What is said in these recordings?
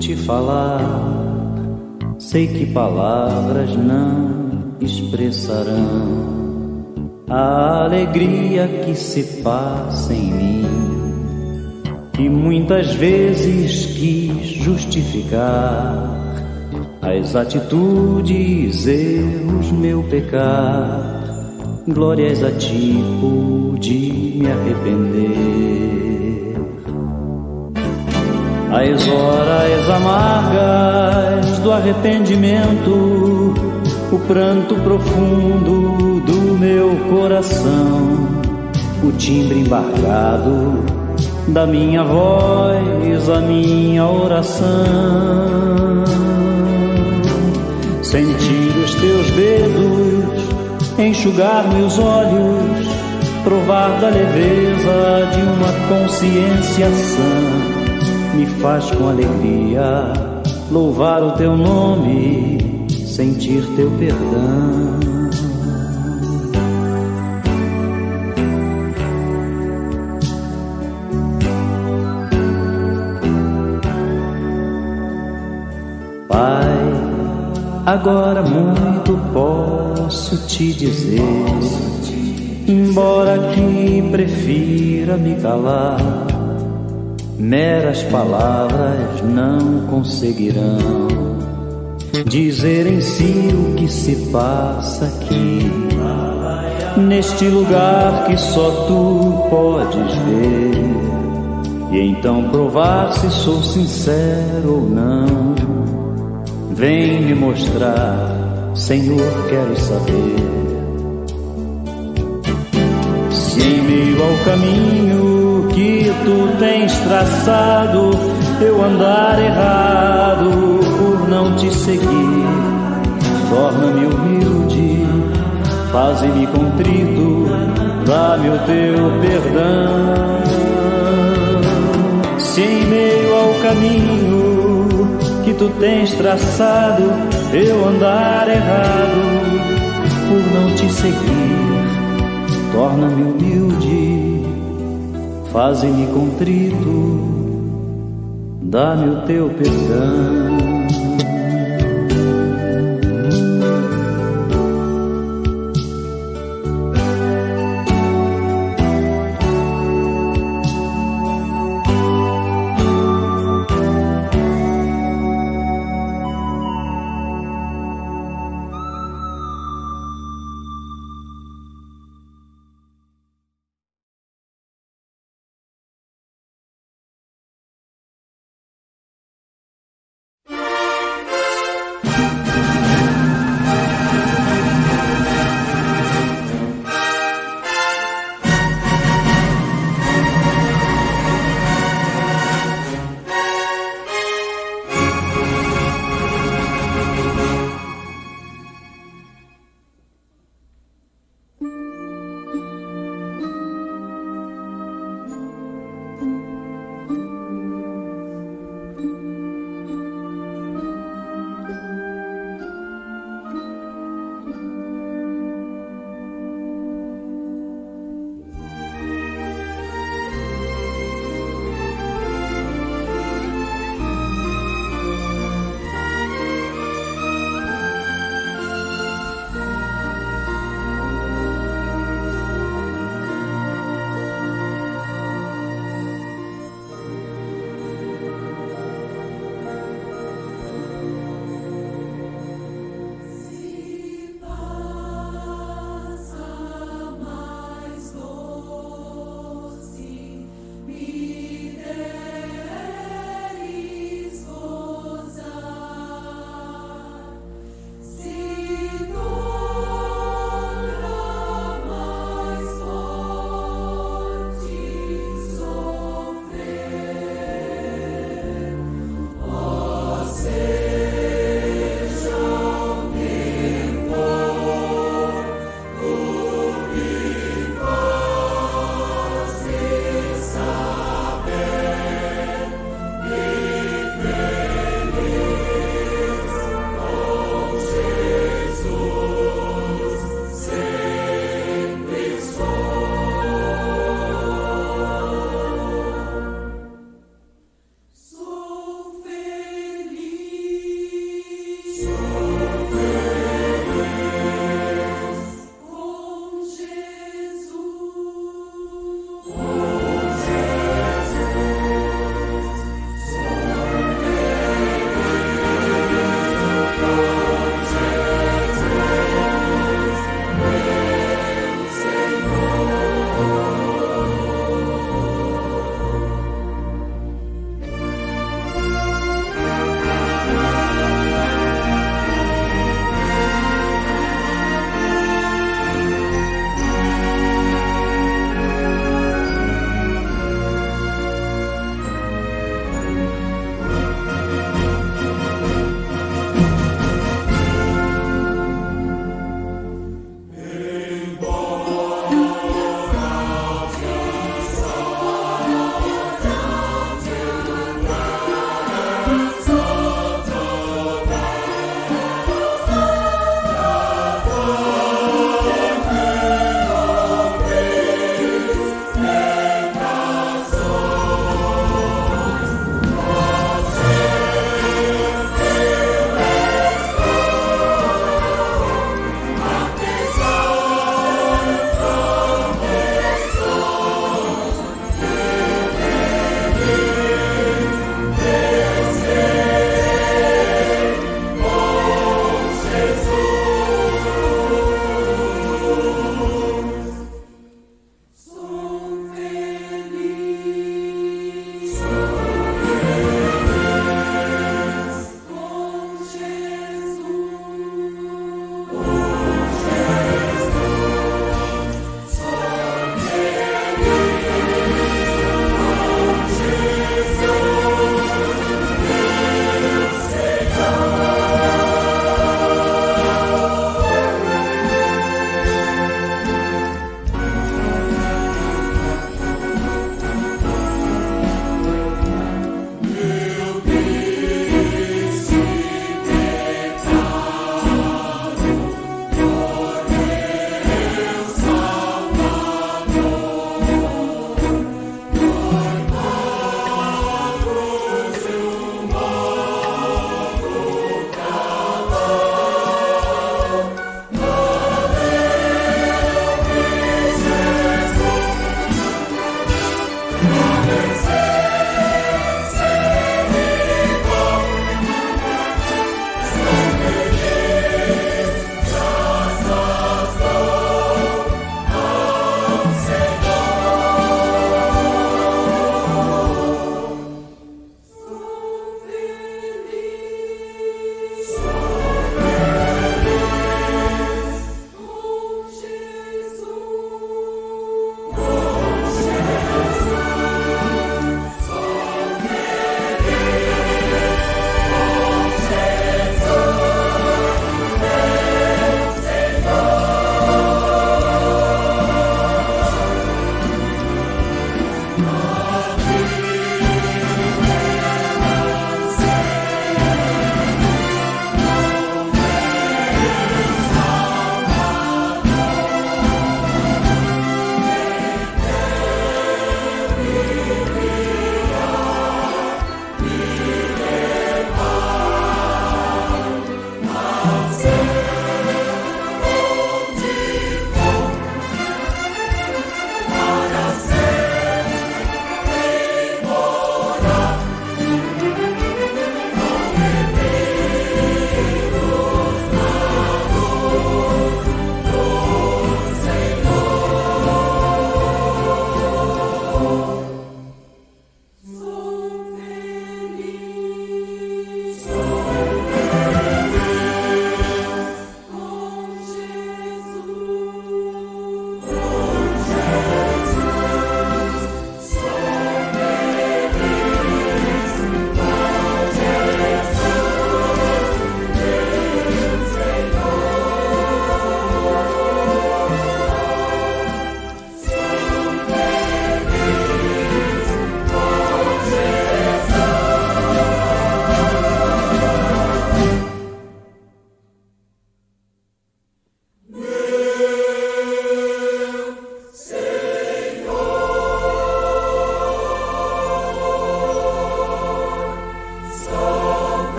te falar, sei que palavras não expressarão a alegria que se passa em mim. E muitas vezes quis justificar as atitudes, erros, meu pecar. Glórias a ti pude me arrepender. As horas amargas do arrependimento, o pranto profundo do meu coração, o timbre embargado da minha voz, a minha oração. Sentir os teus dedos enxugar meus olhos, provar da leveza de uma consciência sã, me faz com alegria louvar o teu nome, sentir teu perdão. Pai, agora muito posso te dizer, embora que prefira me calar, meras palavras não conseguirão dizer em si o que se passa aqui, neste lugar que só tu podes ver, e então provar se sou sincero ou não. Vem me mostrar, Senhor, quero saber, se em meio ao caminho que tu tens traçado eu andar errado por não te seguir. Torna-me humilde, faze-me contrito, dá-me o teu perdão. Se em meio ao caminho que tu tens traçado eu andar errado por não te seguir, torna-me humilde, faze-me contrito, dá-me o teu perdão.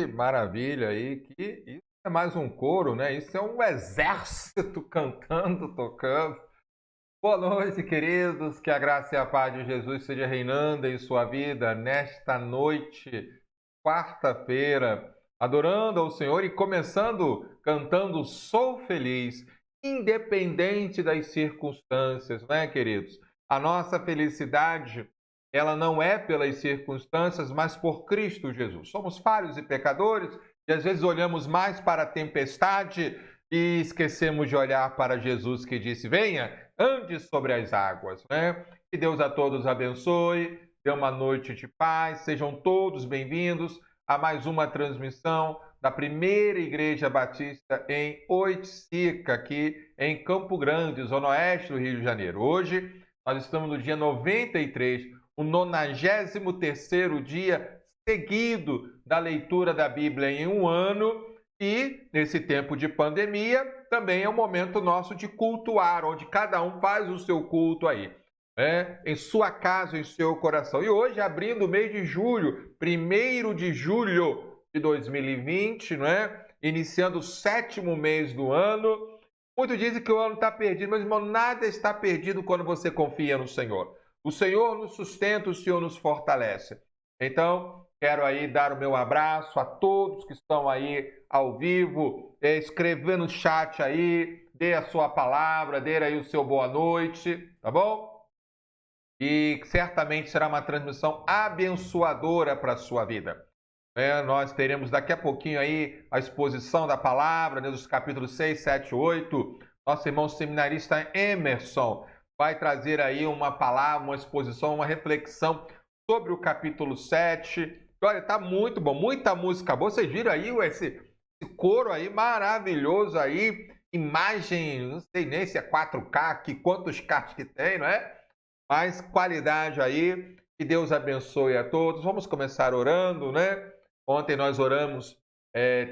Que maravilha aí, que isso é mais um coro, né? Isso é um exército cantando, tocando. Boa noite, queridos, que a graça e a paz de Jesus seja reinando em sua vida nesta noite, quarta-feira, adorando ao Senhor e começando cantando Sou Feliz, independente das circunstâncias, né, queridos? A nossa felicidade, ela não é pelas circunstâncias, mas por Cristo Jesus. Somos falhos e pecadores e às vezes olhamos mais para a tempestade e esquecemos de olhar para Jesus que disse: venha, ande sobre as águas, né? Que Deus a todos abençoe, dê uma noite de paz, sejam todos bem-vindos a mais uma transmissão da primeira Igreja Batista em Oiticica, aqui em Campo Grande, Zona Oeste do Rio de Janeiro. Hoje nós estamos no dia 93, o 93º dia seguido da leitura da Bíblia em um ano. E, nesse tempo de pandemia, também é o momento nosso de cultuar, onde cada um faz o seu culto aí, né? Em sua casa, em seu coração. E hoje, abrindo o mês de julho, 1º de julho de 2020, né? Iniciando o 7º mês do ano. Muitos dizem que o ano está perdido, mas, irmão, nada está perdido quando você confia no Senhor. O Senhor nos sustenta, o Senhor nos fortalece. Então, quero aí dar o meu abraço a todos que estão aí ao vivo, escrevendo no chat aí, dê a sua palavra, dê aí o seu boa noite, tá bom? E certamente será uma transmissão abençoadora para a sua vida. Nós teremos daqui a pouquinho aí a exposição da palavra, né, dos capítulos 6, 7, 8. Nosso irmão seminarista Emerson vai trazer aí uma palavra, uma exposição, uma reflexão sobre o capítulo 7. Olha, tá muito bom, muita música boa. Vocês viram aí esse coro aí maravilhoso aí, imagem, não sei nem se é 4K, que quantos Ks que tem, não é? Mas qualidade aí, que Deus abençoe a todos. Vamos começar orando, né? Ontem nós oramos,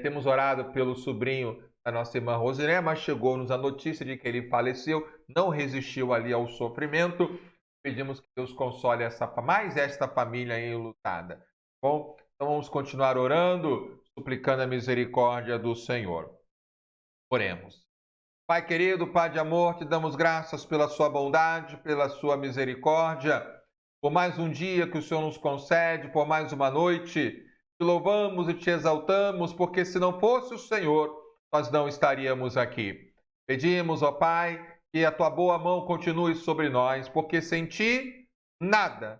temos orado pelo sobrinho da nossa irmã Rosiné, mas chegou-nos a notícia de que ele faleceu, não resistiu ali ao sofrimento. Pedimos que Deus console mais esta família enlutada. Bom, então vamos continuar orando, suplicando a misericórdia do Senhor. Oremos. Pai querido, Pai de amor, te damos graças pela sua bondade, pela sua misericórdia, por mais um dia que o Senhor nos concede, por mais uma noite. Te louvamos e te exaltamos, porque se não fosse o Senhor, nós não estaríamos aqui. Pedimos, ó Pai, que a tua boa mão continue sobre nós, porque sem ti, nada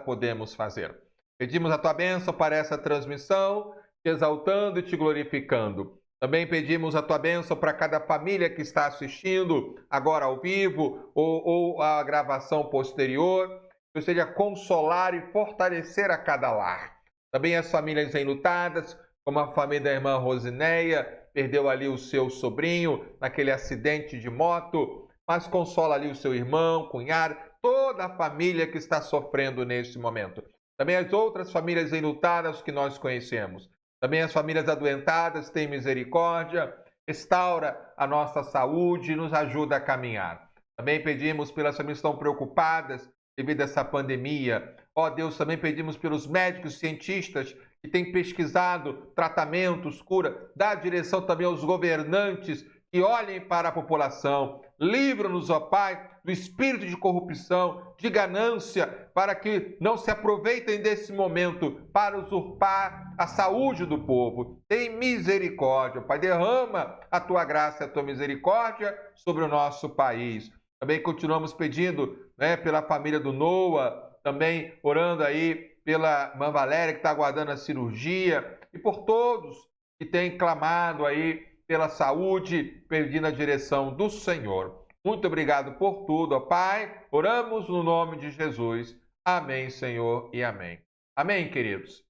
podemos fazer. Pedimos a tua bênção para essa transmissão, te exaltando e te glorificando. Também pedimos a tua bênção para cada família que está assistindo, agora ao vivo ou a gravação posterior, que seja consolar e fortalecer a cada lar. Também as famílias enlutadas, como a família da irmã Rosinéia, perdeu ali o seu sobrinho naquele acidente de moto, mas consola ali o seu irmão, cunhado, toda a família que está sofrendo neste momento. Também as outras famílias enlutadas que nós conhecemos. Também as famílias adoentadas, tem misericórdia, restaura a nossa saúde e nos ajuda a caminhar. Também pedimos pelas famílias que estão preocupadas devido a essa pandemia. Ó Deus, também pedimos pelos médicos, cientistas que têm pesquisado tratamentos, cura. Dá direção também aos governantes que olhem para a população. Livra-nos, ó Pai, do espírito de corrupção, de ganância, para que não se aproveitem desse momento para usurpar a saúde do povo. Tem misericórdia, Pai. Derrama a tua graça e a tua misericórdia sobre o nosso país. Também continuamos pedindo, né, pela família do Noah, também orando aí pela irmã Valéria, que está aguardando a cirurgia, e por todos que têm clamado aí pela saúde, pedindo a direção do Senhor. Muito obrigado por tudo, ó Pai. Oramos no nome de Jesus. Amém, Senhor, e amém. Amém, queridos.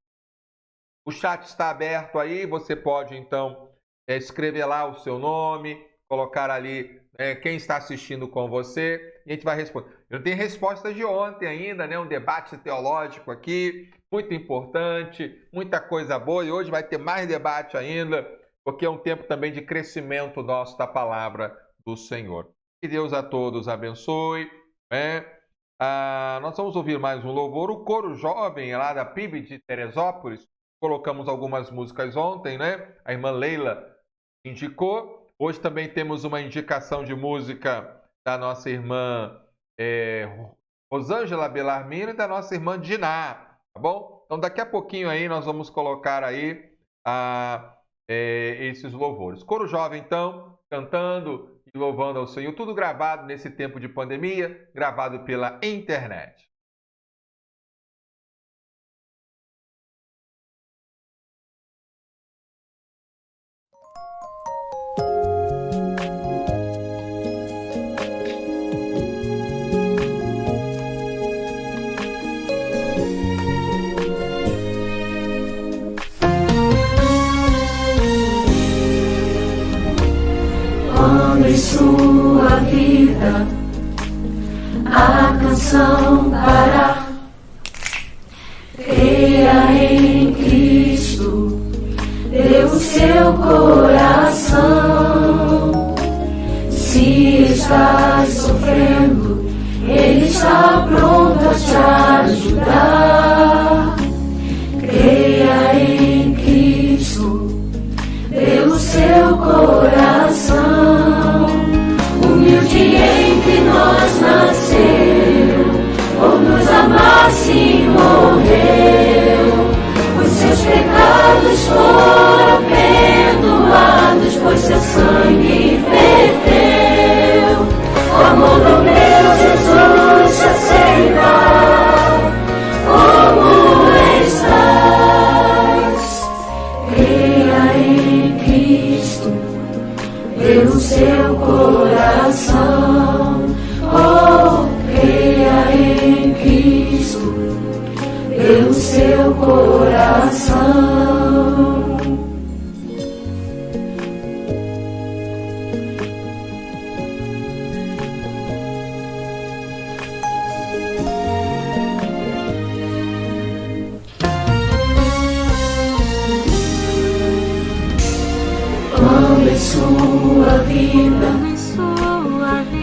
O chat está aberto aí, você pode, então, escrever lá o seu nome, colocar ali quem está assistindo com você, e a gente vai responder. Eu tenho respostas de ontem ainda, né? Um debate teológico aqui, muito importante, muita coisa boa, e hoje vai ter mais debate ainda, porque é um tempo também de crescimento nosso da palavra do Senhor. Que Deus a todos abençoe. Nós vamos ouvir mais um louvor. O coro jovem lá da PIB de Teresópolis colocamos algumas músicas ontem, né? A irmã Leila indicou. Hoje também temos uma indicação de música da nossa irmã Rosângela Bellarmino e da nossa irmã Diná, tá bom? Então daqui a pouquinho aí nós vamos colocar aí esses louvores. Coro jovem, então, cantando e louvando ao Senhor, tudo gravado nesse tempo de pandemia, gravado pela internet. Em sua vida a canção parar, creia em Cristo, dê o seu coração. Se estás sofrendo, Ele está pronto a te ajudar. Creia em Cristo, dê o seu coração. Humilde entre nós nasceu, por nos amar sim morreu. Os seus pecados foram perdoados, pois seu sangue verteu. O amor do meu Jesus te aceitar, como estás. Creia em Cristo, dê o seu coração. Oh, creia em Cristo, dê o seu coração. Quando em sua vida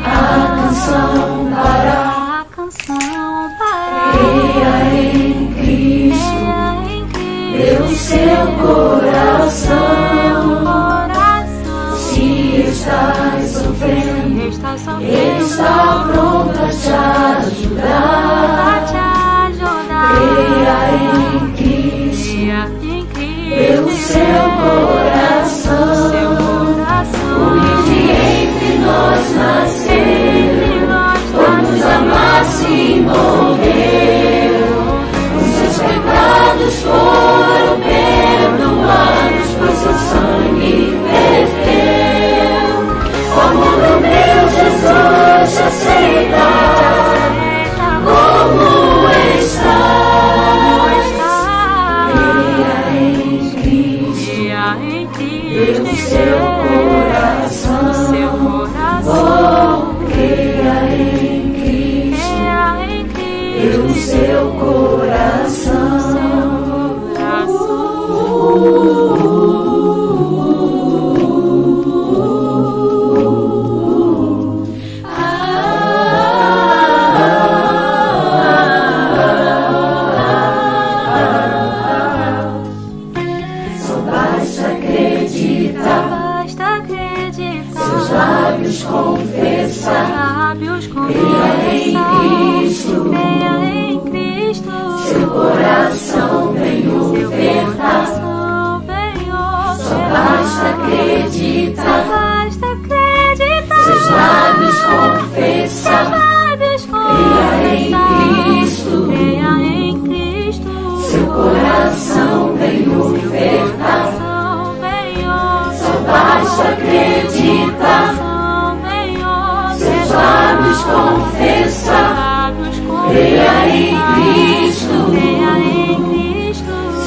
a canção parar, creia em Cristo, dê o seu coração. Se estás sofrendo, Ele está pronto a te ajudar. Creia em Cristo, dê o seu coração. Humilde entre nós nasceu, por nos amar sim morreu. Os seus pecados foram perdoados, pois seu sangue verteu. O amor do meu Jesus te aceitar, como estás. Creia em Cristo, dê o seu coração. Oh, creia em Cristo, dê o seu coração. Só basta acreditar, seus lábios confessar, creia em Cristo, seu coração vem ofertar. Só basta acreditar, seus lábios confessar, creia em Cristo, seu coração vem ofertar. Só basta acreditar, seus lábios confessar, creia em Cristo,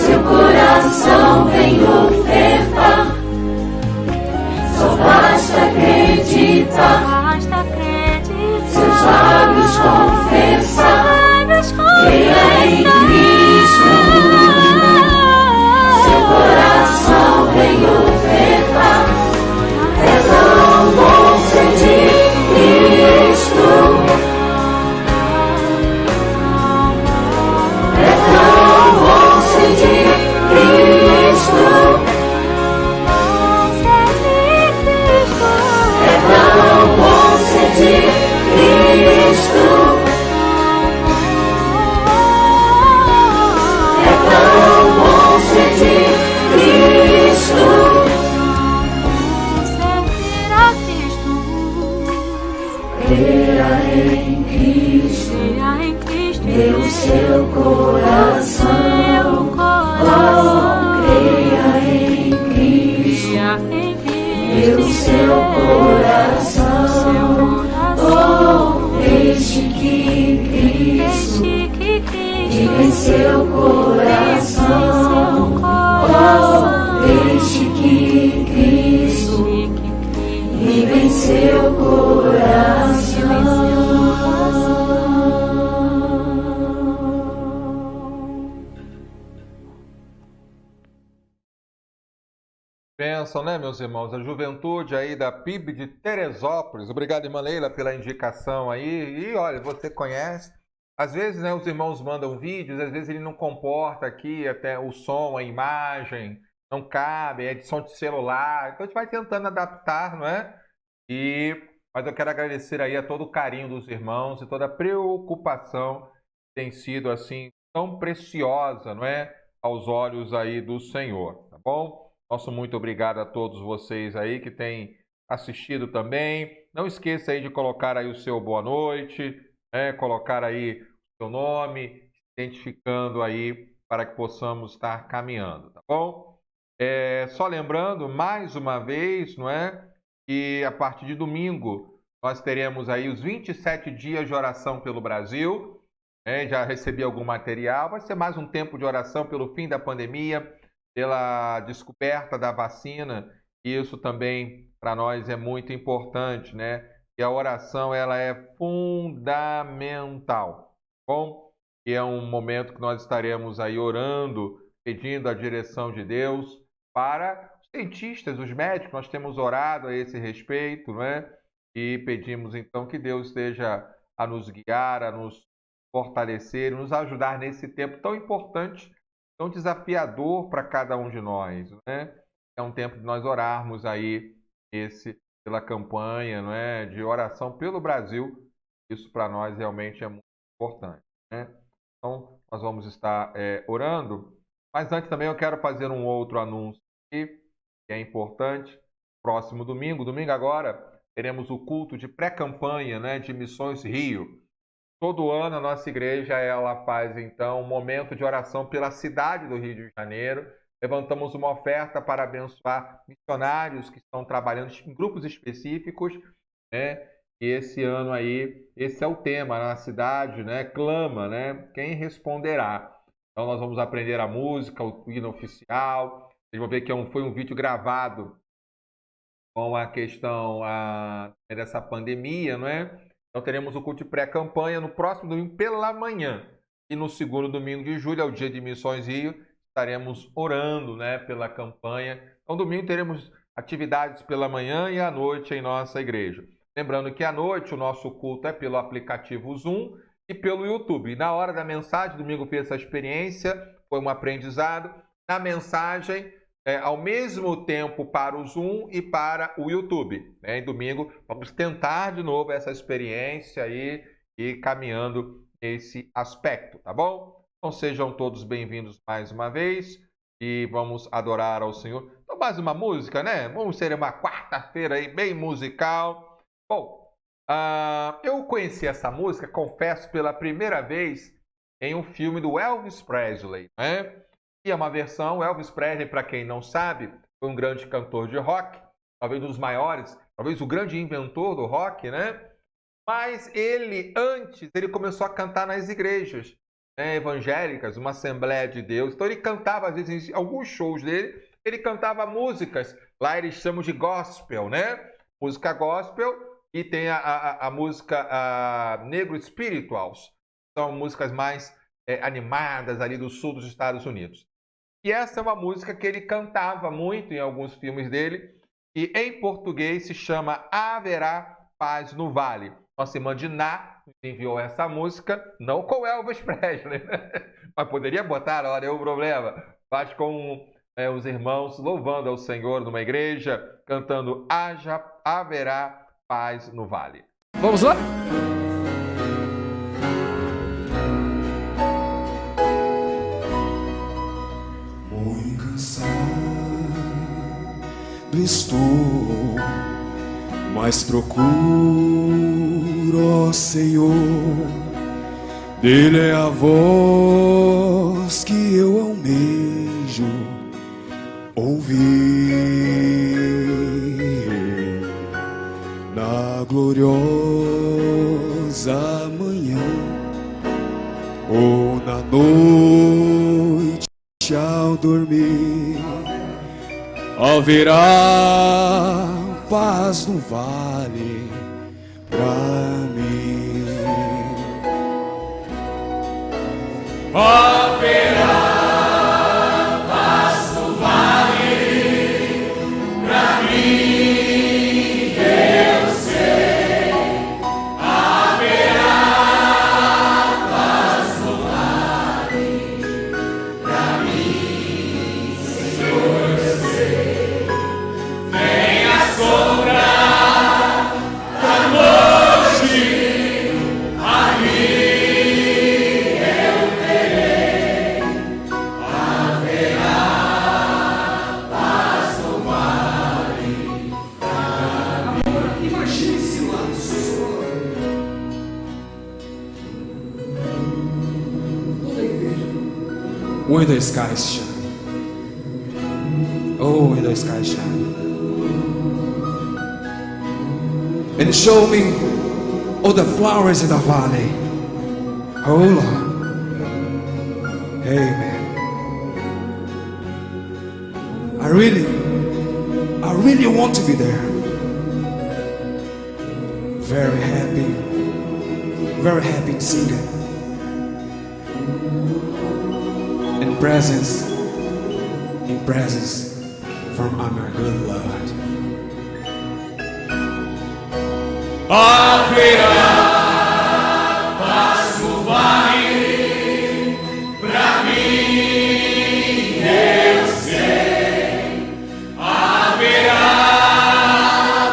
seu coração vem ofertar. Só basta acreditar, seus lábios confessar, creia em Cristo, seu coração vem ofertar. É tão bom ser de Cristo, é tão bom ser de Cristo. seu coração, oh, creia em Cristo. Dê o seu coração, oh, deixe que Cristo viva em seu coração, oh, deixe que Cristo viva em seu coração. Bênção, né, meus irmãos? A juventude aí da PIB de Teresópolis. Obrigado, irmã Leila, pela indicação aí. E olha, você conhece. Às vezes, né, os irmãos mandam vídeos, às vezes ele não comporta aqui até o som, a imagem, não cabe, é edição de celular. Então a gente vai tentando adaptar, não é? Mas eu quero agradecer aí a todo o carinho dos irmãos e toda a preocupação que tem sido assim tão preciosa, não é? Aos olhos aí do Senhor, tá bom? Nosso muito obrigado a todos vocês aí que têm assistido também. Não esqueça aí de colocar aí o seu boa noite, né? Colocar aí o seu nome, identificando aí para que possamos estar caminhando, tá bom? Só lembrando mais uma vez, não é? Que a partir de domingo nós teremos aí os 27 dias de oração pelo Brasil. Já recebi algum material. Vai ser mais um tempo de oração pelo fim da pandemia, pela descoberta da vacina, e isso também para nós é muito importante, né? E a oração ela é fundamental, bom? E é um momento que nós estaremos aí orando, pedindo a direção de Deus para os cientistas, os médicos. Nós temos orado a esse respeito, né? E pedimos então que Deus esteja a nos guiar, a nos fortalecer, nos ajudar nesse tempo tão importante, tão desafiador para cada um de nós, né? É um tempo de nós orarmos aí pela campanha, não é, de oração pelo Brasil. Isso para nós realmente é muito importante, né? Então nós vamos estar orando, mas antes também eu quero fazer um outro anúncio aqui, que é importante. Próximo domingo agora, teremos o culto de pré-campanha, né, de Missões Rio. Todo ano a nossa igreja ela faz então um momento de oração pela cidade do Rio de Janeiro. Levantamos uma oferta para abençoar missionários que estão trabalhando em grupos específicos, né? E esse ano aí, esse é o tema na cidade, né? Clama, né? Quem responderá? Então nós vamos aprender a música, o hino oficial. Vocês vão ver que foi um vídeo gravado com a questão dessa pandemia, não é? Então teremos o culto de pré-campanha no próximo domingo pela manhã. E no segundo domingo de julho, é o dia de Missões Rio, estaremos orando, né, pela campanha. Então domingo teremos atividades pela manhã e à noite em nossa igreja. Lembrando que à noite o nosso culto é pelo aplicativo Zoom e pelo YouTube. E na hora da mensagem, domingo fiz essa experiência, foi um aprendizado. Na mensagem, ao mesmo tempo para o Zoom e para o YouTube. Né? Em domingo, vamos tentar de novo essa experiência aí e caminhando nesse aspecto, tá bom? Então sejam todos bem-vindos mais uma vez e vamos adorar ao Senhor. Então mais uma música, né? Vamos ser uma quarta-feira aí bem musical. Bom, eu conheci essa música, confesso, pela primeira vez em um filme do Elvis Presley, né? E é uma versão, Elvis Presley, para quem não sabe, foi um grande cantor de rock, talvez um dos maiores, talvez o grande inventor do rock, né? Mas antes, ele começou a cantar nas igrejas, né, evangélicas, uma Assembleia de Deus. Então ele cantava, às vezes, em alguns shows dele, ele cantava músicas, lá eles chamam de gospel, né? Música gospel, e tem a música Negro Spirituals, são músicas mais animadas ali do sul dos Estados Unidos. E essa é uma música que ele cantava muito em alguns filmes dele, e em português se chama Haverá Paz no Vale. Nossa irmã Diná enviou essa música, não com Elvis Presley, né? Mas poderia botar, olha, é o problema. Faz com os irmãos louvando ao Senhor numa igreja, cantando Haverá Paz no Vale. Vamos lá? Estou, mas procuro, ó Senhor, Dele é a voz que eu almejo ouvir na gloriosa manhã ou na noite ao dormir. Haverá paz no vale pra mim. Haverá paz no vale pra mim, eu sei. Haverá paz no vale pra mim, Senhor, eu sei. Vem a sombra da noite, ali eu verei. Haverá paz no vale pra mim. Imagine-se lá, sussurrando. Toda a igreja. When the skies shine. Oh, when the skies shine. And show me all the flowers in the valley. Oh Lord. Amen. I really want to be there. Very happy singing. In presence from our good Lord. Haverá paz no vale pra mim, eu sei. Haverá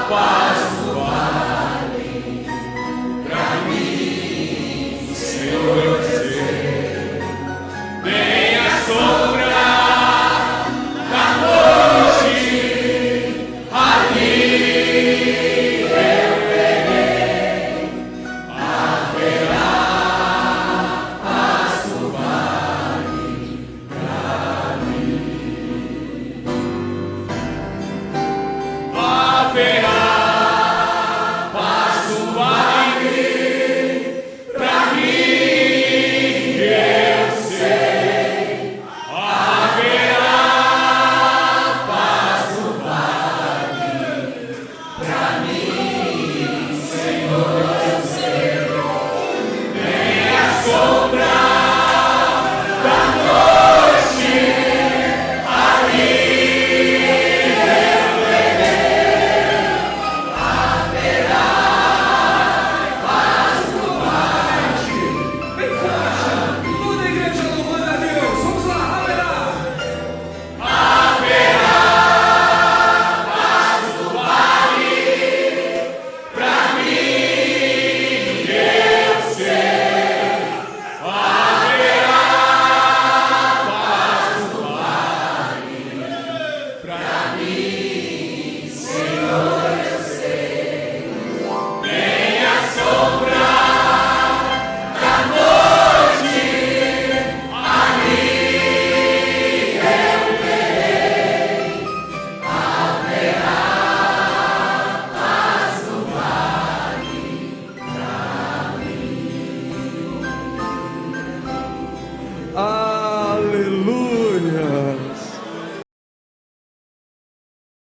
paz no vale pra mim, Senhor, eu sei. Vem a sombra da noite, ali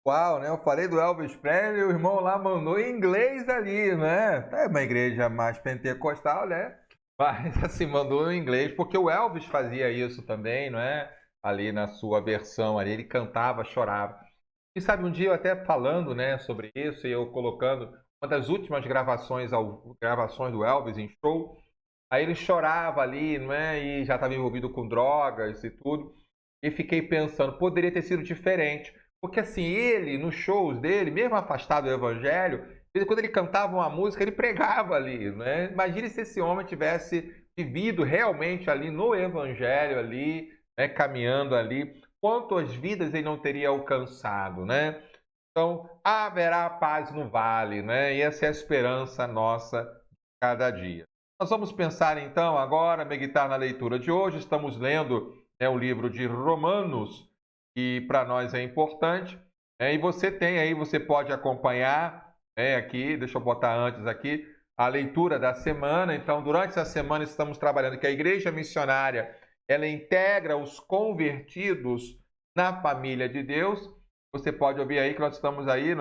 Uau, né? Eu falei do Elvis Presley, o irmão lá mandou em inglês ali, né? É uma igreja mais pentecostal, né? Mas assim, mandou em inglês, porque o Elvis fazia isso também, não é? Ali na sua versão ali, ele cantava, chorava. E sabe, um dia eu até falando, né, sobre isso, e eu colocando uma das últimas gravações do Elvis em show, aí ele chorava ali, não é? E já estava envolvido com drogas e tudo. E fiquei pensando, poderia ter sido diferente. Porque assim, ele, nos shows dele, mesmo afastado do evangelho, quando ele cantava uma música, ele pregava ali, né? Imagine se esse homem tivesse vivido realmente ali no evangelho, ali, né? Caminhando ali, quantas vidas ele não teria alcançado, né? Então, haverá paz no vale, né? E essa é a esperança nossa cada dia. Nós vamos pensar então agora, meditar na leitura de hoje. Estamos lendo o livro de Romanos, que para nós é importante. E você tem aí, você pode acompanhar aqui, deixa eu botar antes aqui, a leitura da semana. Então, durante essa semana estamos trabalhando que a Igreja Missionária, ela integra os convertidos na família de Deus. Você pode ouvir aí que nós estamos aí,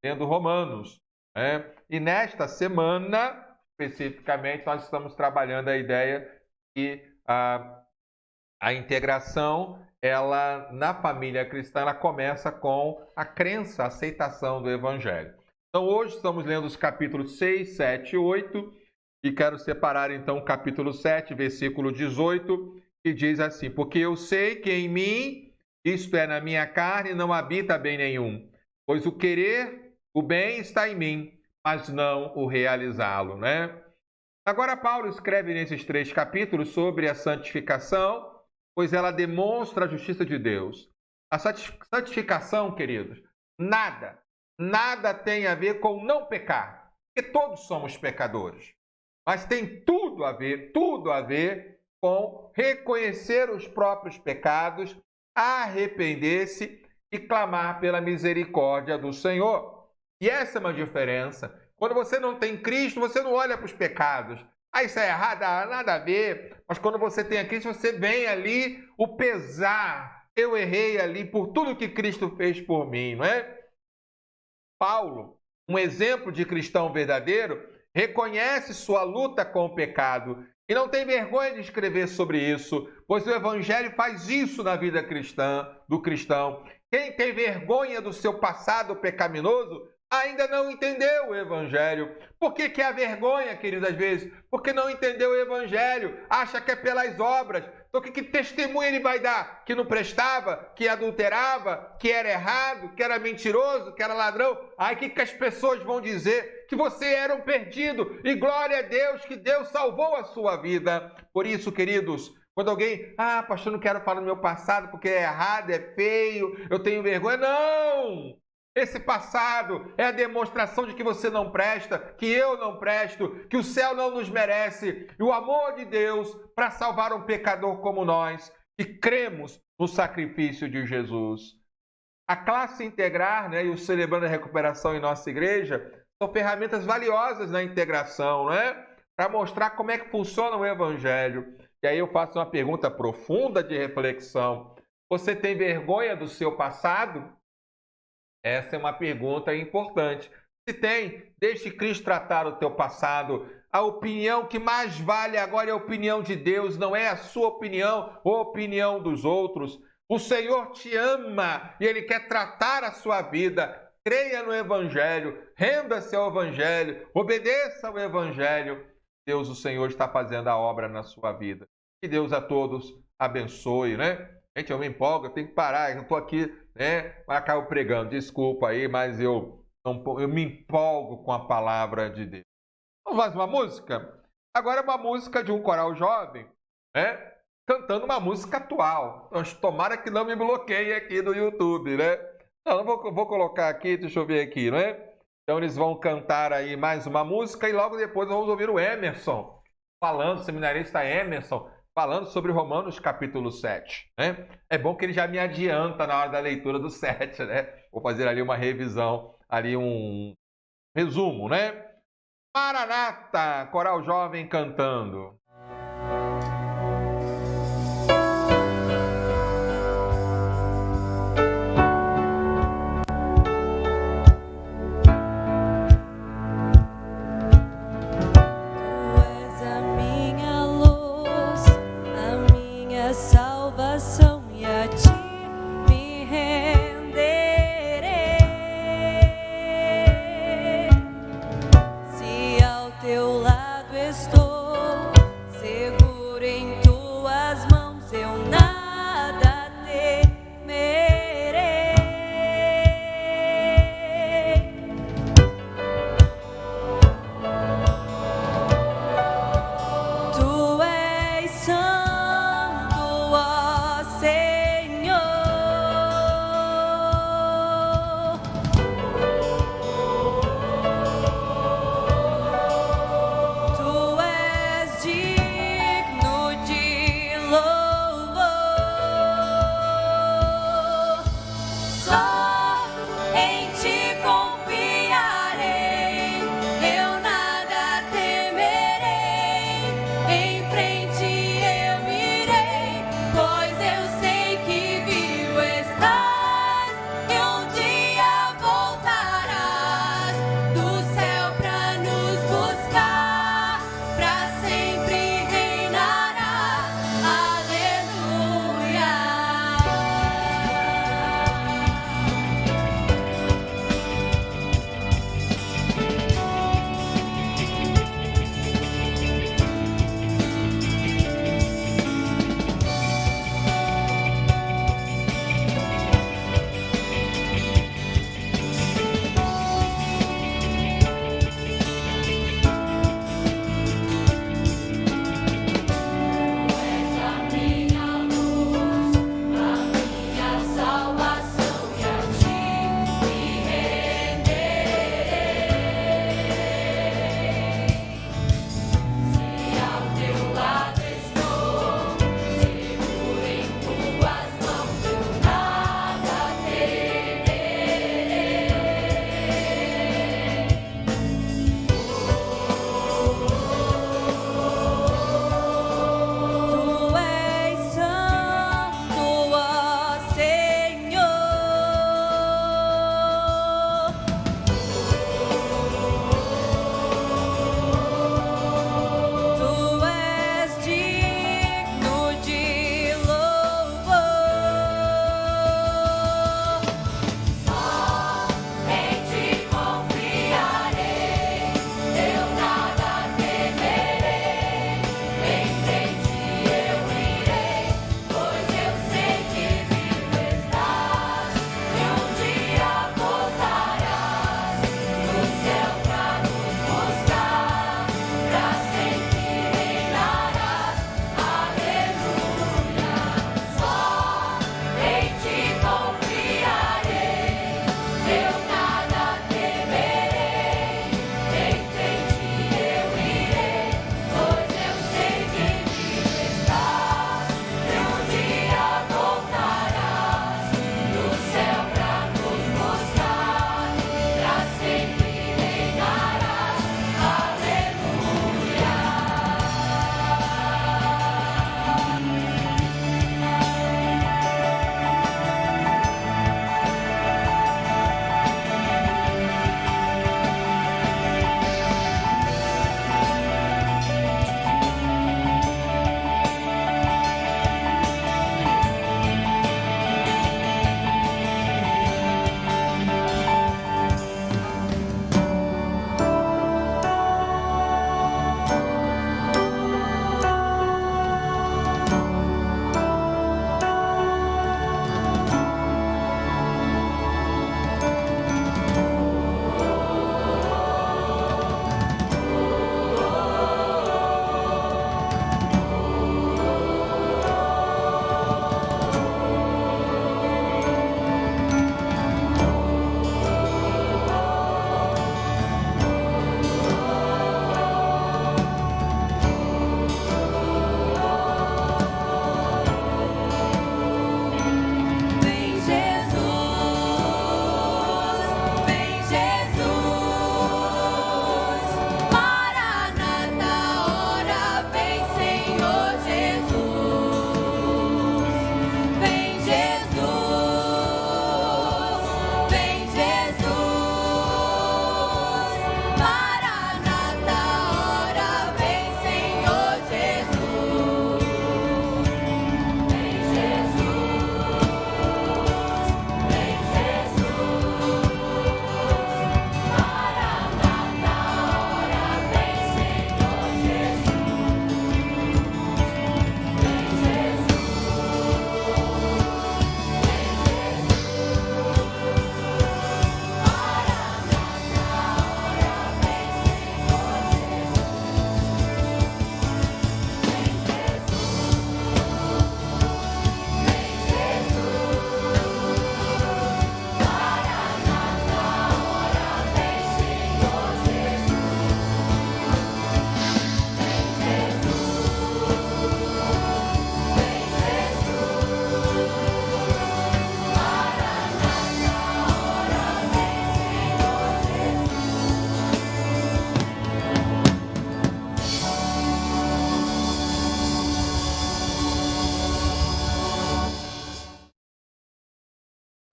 lendo Romanos. E nesta semana, especificamente, nós estamos trabalhando a ideia que a integração, ela na família cristã, ela começa com a crença, a aceitação do Evangelho. Então, hoje estamos lendo os capítulos 6, 7 e 8, e quero separar então o capítulo 7, versículo 18, que diz assim: porque eu sei que em mim, isto é, na minha carne, não habita bem nenhum, pois o querer o bem está em mim, mas não o realizá-lo, Agora, Paulo escreve nesses 3 capítulos sobre a santificação, pois ela demonstra a justiça de Deus. A santificação, queridos, nada tem a ver com não pecar, porque todos somos pecadores. Mas tem tudo a ver com reconhecer os próprios pecados, arrepender-se e clamar pela misericórdia do Senhor. E essa é uma diferença. Quando você não tem Cristo, você não olha para os pecados. Isso é errado, nada a ver. Mas quando você tem a Cristo, você vem ali o pesar. Eu errei ali por tudo que Cristo fez por mim, Paulo, um exemplo de cristão verdadeiro, reconhece sua luta com o pecado e não tem vergonha de escrever sobre isso, pois o Evangelho faz isso na vida cristã, do cristão. Quem tem vergonha do seu passado pecaminoso ainda não entendeu o Evangelho. Por que é a vergonha, queridos, às vezes? Porque não entendeu o Evangelho, acha que é pelas obras. Então, que testemunho ele vai dar? Que não prestava, que adulterava, que era errado, que era mentiroso, que era ladrão. Aí, o que as pessoas vão dizer? Que você era um perdido. E glória a Deus, que Deus salvou a sua vida. Por isso, queridos, quando alguém, pastor, não quero falar do meu passado porque é errado, é feio, eu tenho vergonha. Não! Esse passado é a demonstração de que você não presta, que eu não presto, que o céu não nos merece. E o amor de Deus para salvar um pecador como nós, que cremos no sacrifício de Jesus. A classe integrar e o Celebrando a Recuperação em nossa igreja são ferramentas valiosas na integração, para mostrar como é que funciona o Evangelho. E aí eu faço uma pergunta profunda de reflexão. Você tem vergonha do seu passado? Essa é uma pergunta importante. Se tem, deixe Cristo tratar o teu passado. A opinião que mais vale agora é a opinião de Deus, não é a sua opinião ou a opinião dos outros. O Senhor te ama e Ele quer tratar a sua vida. Creia no Evangelho, renda-se ao Evangelho, obedeça ao Evangelho. Deus, o Senhor, está fazendo a obra na sua vida. Que Deus a todos abençoe, Gente, eu me empolgo, eu tenho que parar, eu estou aqui, acabo pregando, desculpa aí, mas eu me empolgo com a palavra de Deus. Vamos mais uma música? Agora é uma música de um coral jovem, cantando uma música atual. Tomara que não me bloqueie aqui no YouTube, Não, vou colocar aqui, deixa eu ver aqui, Então eles vão cantar aí mais uma música e logo depois vamos ouvir o Emerson falando, o seminarista Emerson, falando sobre Romanos capítulo 7, É bom que ele já me adianta na hora da leitura do 7, Vou fazer ali uma revisão, ali um resumo, Maranata, coral jovem cantando. Teu lado estou.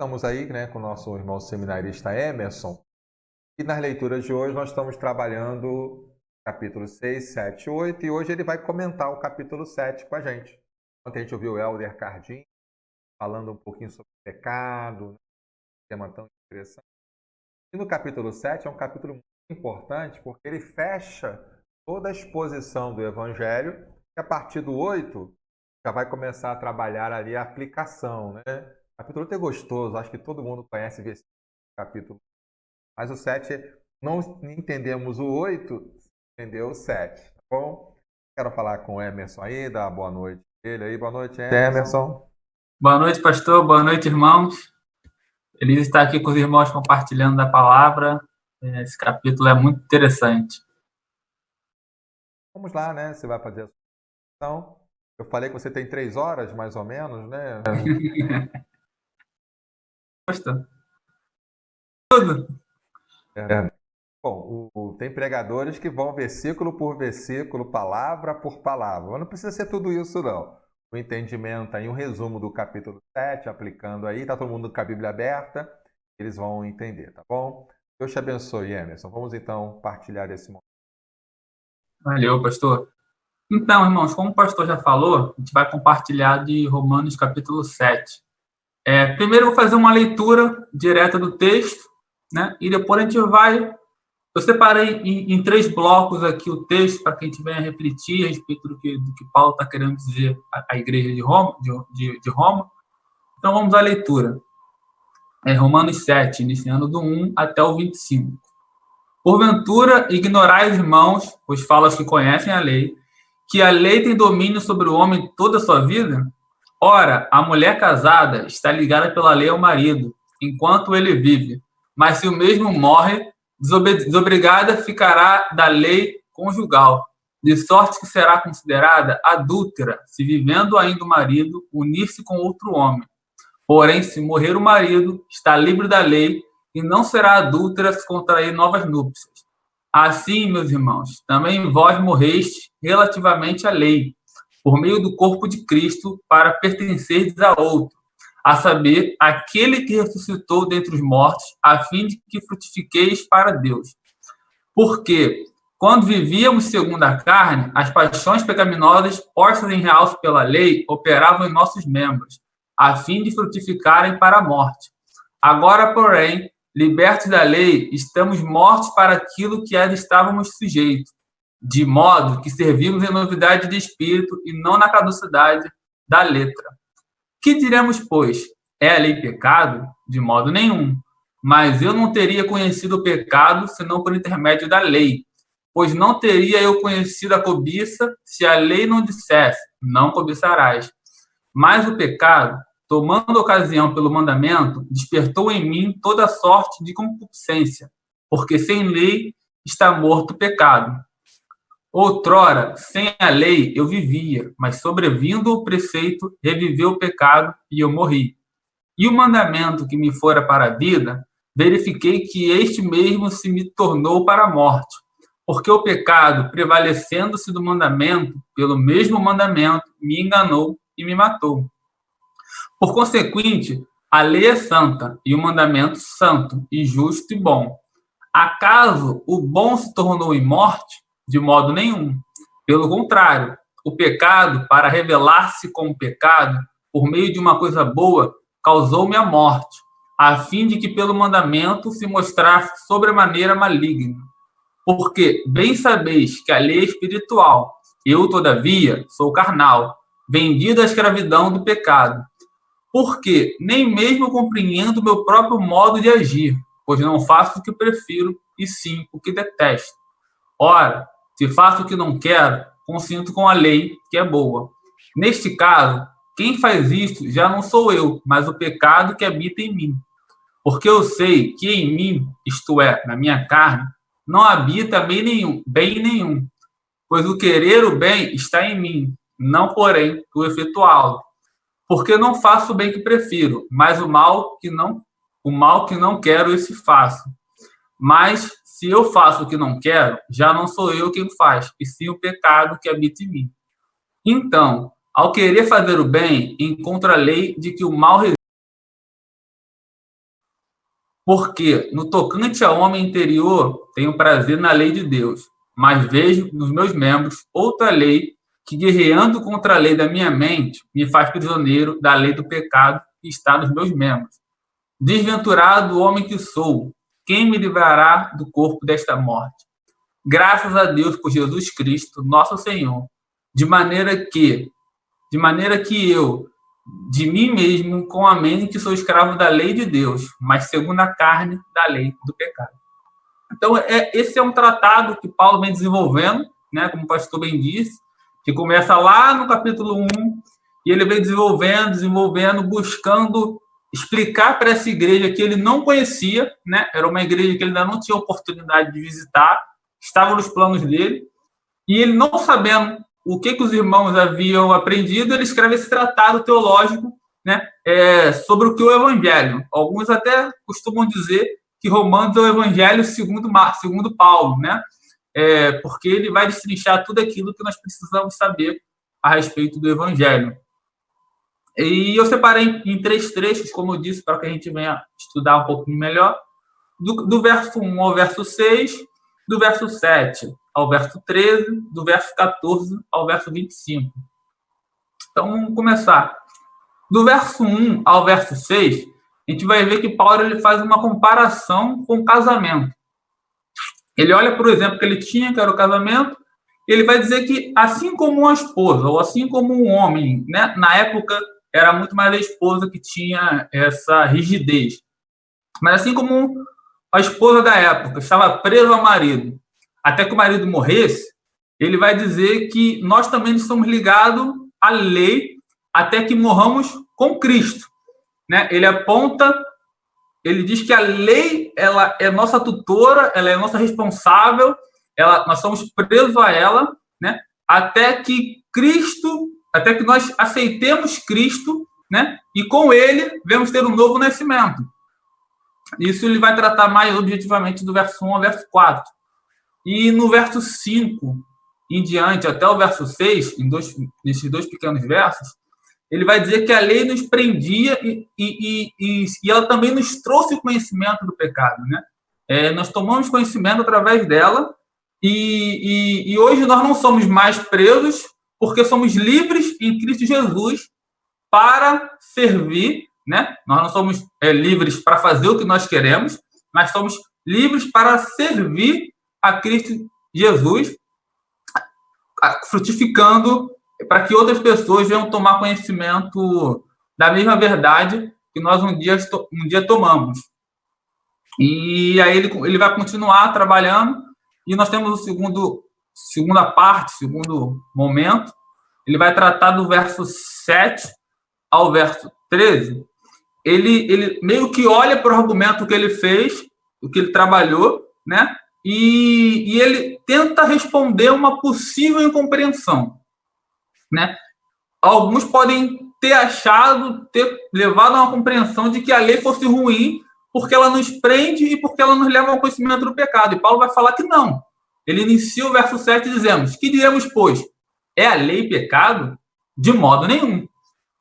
Estamos aí, né, com o nosso irmão seminarista Emerson. E nas leituras de hoje nós estamos trabalhando capítulos 6, 7 e 8. E hoje ele vai comentar o capítulo 7 com a gente. Ontem a gente ouviu o Helder Cardim falando um pouquinho sobre o pecado, né, um tema tão interessante. E no capítulo 7 é um capítulo muito importante porque ele fecha toda a exposição do Evangelho. E a partir do 8 já vai começar a trabalhar ali a aplicação, né? O capítulo 8 é gostoso, acho que todo mundo conhece esse capítulo. Mas o 7, não entendemos o 8, entendeu o 7, tá bom? Quero falar com o Emerson aí, dar boa noite ele aí. Boa noite, Emerson. Boa noite, pastor. Boa noite, irmãos. Feliz de estar aqui com os irmãos compartilhando da palavra. Esse capítulo é muito interessante. Vamos lá, né? Você vai fazer a sua questão. Eu falei que você tem 3 horas, mais ou menos, né? Pastor. Tudo. Bom, tem pregadores que vão versículo por versículo, palavra por palavra. Mas não precisa ser tudo isso, não. O entendimento aí, um resumo do capítulo 7, aplicando aí, tá todo mundo com a Bíblia aberta, eles vão entender, tá bom? Deus te abençoe, Emerson. Vamos então partilhar esse momento. Valeu, pastor. Então, irmãos, como o pastor já falou, a gente vai compartilhar de Romanos capítulo 7. Primeiro eu vou fazer uma leitura direta do texto, né? E depois a gente vai... Eu separei em 3 blocos aqui o texto para que a gente venha refletir a respeito do que Paulo está querendo dizer à igreja de Roma, de Roma. Então vamos à leitura. Romanos 7, iniciando do 1 até o 25. Porventura, ignorais, irmãos, pois falo aos que conhecem a lei, que a lei tem domínio sobre o homem toda a sua vida? Ora, a mulher casada está ligada pela lei ao marido, enquanto ele vive. Mas se o mesmo morre, desobrigada ficará da lei conjugal, de sorte que será considerada adúltera, se vivendo ainda o marido, unir-se com outro homem. Porém, se morrer o marido, está livre da lei, e não será adúltera se contrair novas núpcias. Assim, meus irmãos, também vós morreste relativamente à lei, por meio do corpo de Cristo, para pertencerdes a outro, a saber, aquele que ressuscitou dentre os mortos, a fim de que frutifiqueis para Deus. Porque, quando vivíamos segundo a carne, as paixões pecaminosas, postas em realce pela lei, operavam em nossos membros, a fim de frutificarem para a morte. Agora, porém, libertos da lei, estamos mortos para aquilo que ainda estávamos sujeitos, de modo que servimos em novidade de espírito e não na caducidade da letra. Que diremos, pois? É a lei pecado? De modo nenhum. Mas eu não teria conhecido o pecado senão por intermédio da lei, pois não teria eu conhecido a cobiça se a lei não dissesse, não cobiçarás. Mas o pecado, tomando ocasião pelo mandamento, despertou em mim toda sorte de concupiscência, porque sem lei está morto o pecado. Outrora, sem a lei, eu vivia, mas sobrevindo o preceito, reviveu o pecado e eu morri. E o mandamento que me fora para a vida, verifiquei que este mesmo se me tornou para a morte, porque o pecado, prevalecendo-se do mandamento, pelo mesmo mandamento, me enganou e me matou. Por consequente, a lei é santa, e o mandamento santo, e justo e bom. Acaso o bom se tornou em morte? De modo nenhum. Pelo contrário, o pecado, para revelar-se como pecado, por meio de uma coisa boa, causou-me a morte, a fim de que pelo mandamento se mostrasse sobremaneira maligno. Porque bem sabeis que a lei é espiritual, eu, todavia, sou carnal, vendido à escravidão do pecado. Porque nem mesmo compreendo o meu próprio modo de agir, pois não faço o que prefiro, e sim o que detesto. Ora, se faço o que não quero, consinto com a lei, que é boa. Neste caso, quem faz isto já não sou eu, mas o pecado que habita em mim. Porque eu sei que em mim, isto é, na minha carne, não habita bem nenhum, pois o querer o bem está em mim, não, porém, o efetuá-lo. Porque não faço o bem que prefiro, mas o mal que não quero, esse faço. Mas, se eu faço o que não quero, já não sou eu quem faz, e sim o pecado que habita em mim. Então, ao querer fazer o bem, encontro a lei de que o mal Porque, no tocante ao homem interior, tenho prazer na lei de Deus, mas vejo nos meus membros outra lei que, guerreando contra a lei da minha mente, me faz prisioneiro da lei do pecado que está nos meus membros. Desventurado homem que sou, quem me livrará do corpo desta morte? Graças a Deus por Jesus Cristo, nosso Senhor, de maneira que eu, de mim mesmo, com a mente, sou escravo da lei de Deus, mas segundo a carne, da lei do pecado. Então, esse é um tratado que Paulo vem desenvolvendo, né, como o pastor bem disse, que começa lá no capítulo 1, e ele vem desenvolvendo, buscando explicar para essa igreja que ele não conhecia, né, era uma igreja que ele ainda não tinha oportunidade de visitar, estava nos planos dele, e ele, não sabendo o que os irmãos haviam aprendido, ele escreve esse tratado teológico, né, sobre o que o Evangelho. Alguns até costumam dizer que Romanos é o Evangelho segundo Paulo, né, porque ele vai destrinchar tudo aquilo que nós precisamos saber a respeito do Evangelho. E eu separei em 3 trechos, como eu disse, para que a gente venha estudar um pouquinho melhor, do verso 1 ao verso 6, do verso 7 ao verso 13, do verso 14 ao verso 25. Então, vamos começar. Do verso 1 ao verso 6, a gente vai ver que Paulo ele faz uma comparação com o casamento. Ele olha, por exemplo, que ele tinha, que era o casamento, e ele vai dizer que, assim como uma esposa, ou assim como um homem, né, na época era muito mais a esposa que tinha essa rigidez. Mas assim como a esposa da época estava presa ao marido, até que o marido morresse, ele vai dizer que nós também estamos ligados à lei até que morramos com Cristo, né? Ele diz que a lei ela é nossa tutora, ela é nossa responsável, nós somos presos a ela, né? Até que nós aceitemos Cristo, né? E com ele vamos ter um novo nascimento. Isso ele vai tratar mais objetivamente do verso 1 ao verso 4. E no verso 5 em diante, até o verso 6, nesses 2 pequenos versos, ele vai dizer que a lei nos prendia e ela também nos trouxe o conhecimento do pecado, né? Nós tomamos conhecimento através dela e hoje nós não somos mais presos porque somos livres em Cristo Jesus para servir, né? Nós não somos livres para fazer o que nós queremos, mas somos livres para servir a Cristo Jesus, frutificando para que outras pessoas venham tomar conhecimento da mesma verdade que nós um dia tomamos. E aí ele vai continuar trabalhando, e nós temos segunda parte, segundo momento, ele vai tratar do verso 7 ao verso 13, ele meio que olha para o argumento que ele fez, o que ele trabalhou, né? E ele tenta responder uma possível incompreensão, né? Alguns podem ter levado a uma compreensão de que a lei fosse ruim porque ela nos prende e porque ela nos leva ao conhecimento do pecado. E Paulo vai falar que não. Ele inicia o verso 7 dizendo: que diremos, pois? É a lei pecado? De modo nenhum.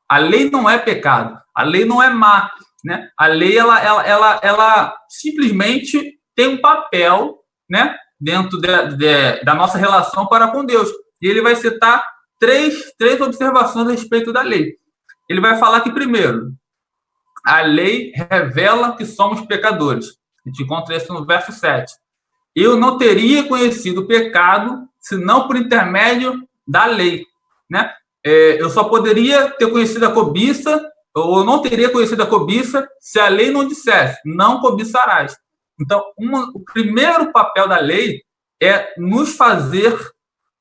A lei não é pecado. A lei não é má, né? A lei ela simplesmente tem um papel, né, dentro da nossa relação para com Deus. E ele vai citar três observações a respeito da lei. Ele vai falar que, primeiro, a lei revela que somos pecadores. A gente encontra isso no verso 7. Eu não teria conhecido o pecado senão por intermédio da lei, né? Eu só poderia ter conhecido a cobiça, ou não teria conhecido a cobiça, se a lei não dissesse: não cobiçarás. Então, o primeiro papel da lei é nos fazer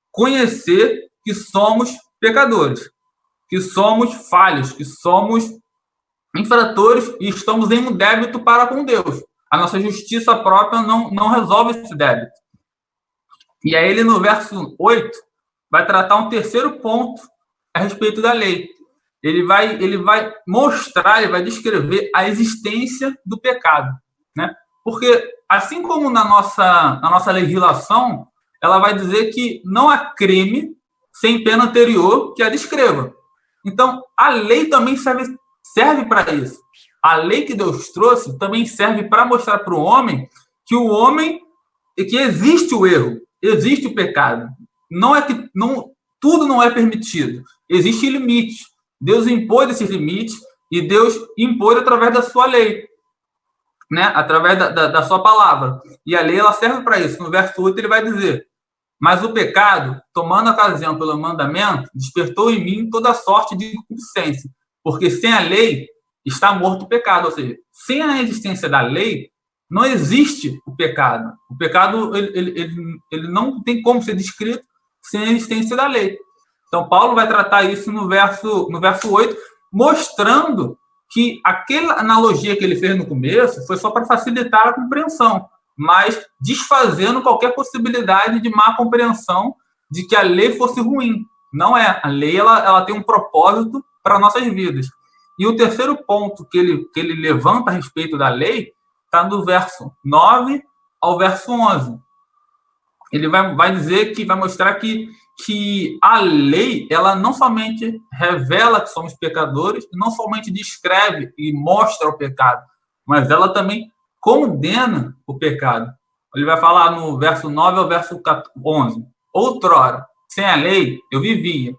conhecer que somos pecadores, que somos falhos, que somos infratores e estamos em um débito para com Deus. A nossa justiça própria não resolve esse débito. E aí ele, no verso 8, vai tratar um terceiro ponto a respeito da lei. Ele vai mostrar, ele vai descrever a existência do pecado, né? Porque, assim como na nossa legislação, ela vai dizer que não há crime sem pena anterior que a descreva. Então, a lei também serve para isso. A lei que Deus trouxe também serve para mostrar para o homem que existe o erro, existe o pecado. Não é que tudo não é permitido. Existe limite. Deus impôs esses limites e Deus impôs através da sua lei, né? Através da sua palavra. E a lei ela serve para isso. No verso 8 ele vai dizer: mas o pecado, tomando ocasião pelo mandamento, despertou em mim toda sorte de concupiscência, porque sem a lei está morto o pecado. Ou seja, sem a existência da lei, não existe o pecado. O pecado ele não tem como ser descrito sem a existência da lei. Então, Paulo vai tratar isso no verso 8, mostrando que aquela analogia que ele fez no começo foi só para facilitar a compreensão, mas desfazendo qualquer possibilidade de má compreensão de que a lei fosse ruim. Não é. A lei ela tem um propósito para nossas vidas. E o terceiro ponto que ele levanta a respeito da lei está do verso 9 ao verso 11. Ele vai dizer que vai mostrar que a lei ela não somente revela que somos pecadores, não somente descreve e mostra o pecado, mas ela também condena o pecado. Ele vai falar no verso 9 ao verso 11. Outrora, sem a lei, eu vivia,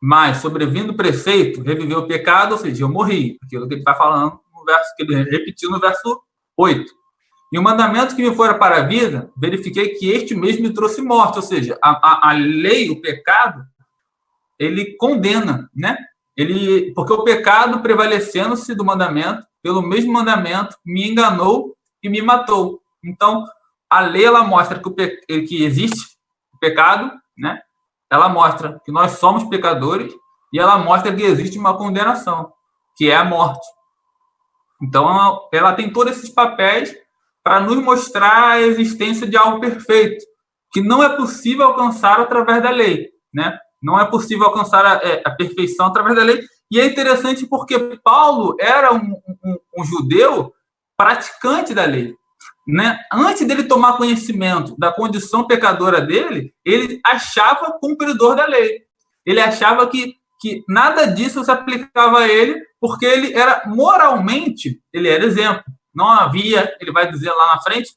mas sobrevindo o preceito, reviveu o pecado, ou seja, eu morri. Aquilo que ele está falando no verso, que ele repetiu no verso 8. E o mandamento que me fora para a vida, verifiquei que este mesmo me trouxe morte. Ou seja, a lei, o pecado, ele condena, né? Porque o pecado, prevalecendo-se do mandamento, pelo mesmo mandamento, me enganou e me matou. Então, a lei, ela mostra que existe o pecado, né? Ela mostra que nós somos pecadores e ela mostra que existe uma condenação, que é a morte. Então, ela tem todos esses papéis para nos mostrar a existência de algo perfeito, que não é possível alcançar através da lei, né? Não é possível alcançar a perfeição através da lei. E é interessante porque Paulo era um judeu praticante da lei, né? Antes dele tomar conhecimento da condição pecadora dele, ele achava cumpridor da lei. Ele achava que nada disso se aplicava a ele, porque ele era moralmente, ele era exemplo. Não havia, ele vai dizer lá na frente,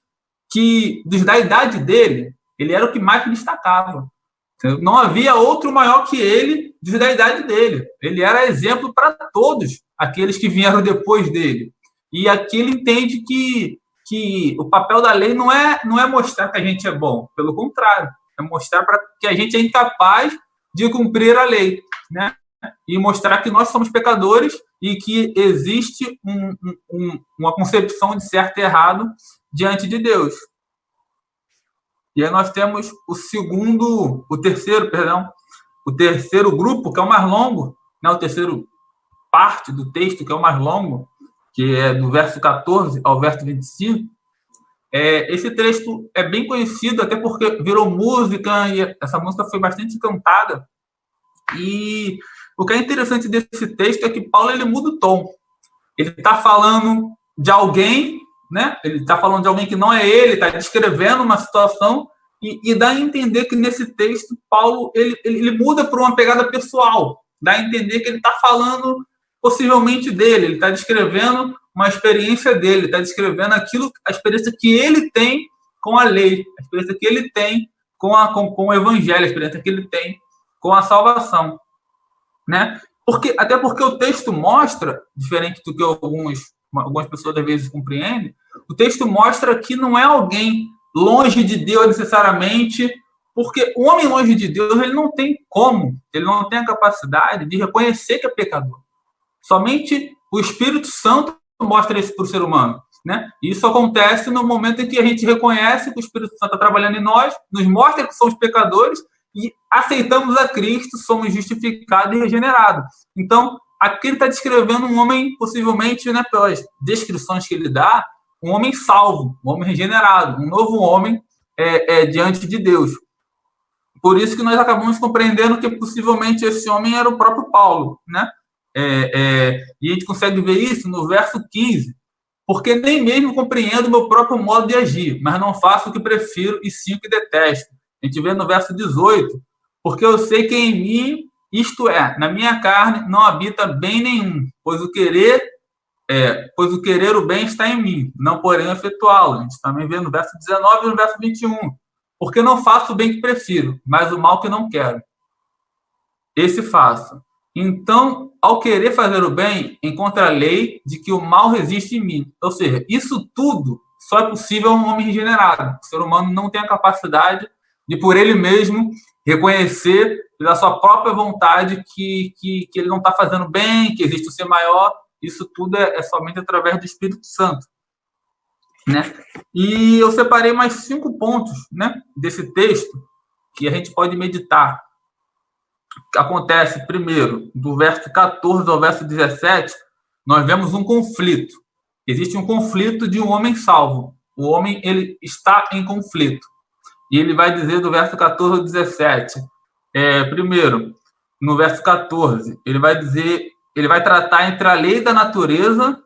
que da idade dele, ele era o que mais destacava. Não havia outro maior que ele da idade dele. Ele era exemplo para todos aqueles que vieram depois dele. E aqui ele entende que o papel da lei não é mostrar que a gente é bom, pelo contrário, é mostrar que a gente é incapaz de cumprir a lei, né? E mostrar que nós somos pecadores e que existe uma concepção de certo e errado diante de Deus. E aí nós temos o terceiro grupo, que é o mais longo, né? O terceiro parte do texto, que é o mais longo, que é do verso 14 ao verso 25. Esse texto é bem conhecido, até porque virou música, e essa música foi bastante cantada. E o que é interessante desse texto é que Paulo ele muda o tom. Ele está falando de alguém, né? Ele está falando de alguém que não é ele, está descrevendo uma situação e dá a entender que nesse texto Paulo ele muda para uma pegada pessoal. Dá a entender que ele está falando possivelmente dele, ele está descrevendo uma experiência dele, está descrevendo a experiência que ele tem com a lei, a experiência que ele tem com o evangelho, a experiência que ele tem com a salvação, né? Até porque o texto mostra, diferente do que algumas pessoas às vezes compreendem, o texto mostra que não é alguém longe de Deus necessariamente, porque o homem longe de Deus ele não tem a capacidade de reconhecer que é pecador. Somente o Espírito Santo mostra isso para o ser humano, né? Isso acontece no momento em que a gente reconhece que o Espírito Santo está trabalhando em nós, nos mostra que somos pecadores e aceitamos a Cristo, somos justificados e regenerados. Então, aqui ele está descrevendo um homem, possivelmente, né, pelas descrições que ele dá, um homem salvo, um homem regenerado, um novo homem diante de Deus. Por isso que nós acabamos compreendendo que possivelmente esse homem era o próprio Paulo, né? E a gente consegue ver isso no verso 15. Porque nem mesmo compreendo o meu próprio modo de agir, mas não faço o que prefiro e sim o que detesto. A gente vê no verso 18. Porque eu sei que em mim, isto é, na minha carne, não habita bem nenhum, pois o querer pois o querer o bem está em mim, não porém efetuá-lo. A gente também vê no verso 19 e no verso 21. Porque não faço o bem que prefiro, mas o mal que não quero. Esse faço. Então, ao querer fazer o bem, encontro a lei de que o mal resiste em mim. Ou seja, isso tudo só é possível a um homem regenerado. O ser humano não tem a capacidade de, por ele mesmo, reconhecer pela sua própria vontade que ele não está fazendo bem, que existe um ser maior. Isso tudo é somente através do Espírito Santo, né? E eu separei mais 5 pontos, né, desse texto que a gente pode meditar. Acontece, primeiro, do verso 14 ao verso 17, nós vemos um conflito. Existe um conflito de um homem salvo. O homem, ele está em conflito. E ele vai dizer do verso 14 ao 17. Primeiro, no verso 14, ele vai tratar entre a lei da natureza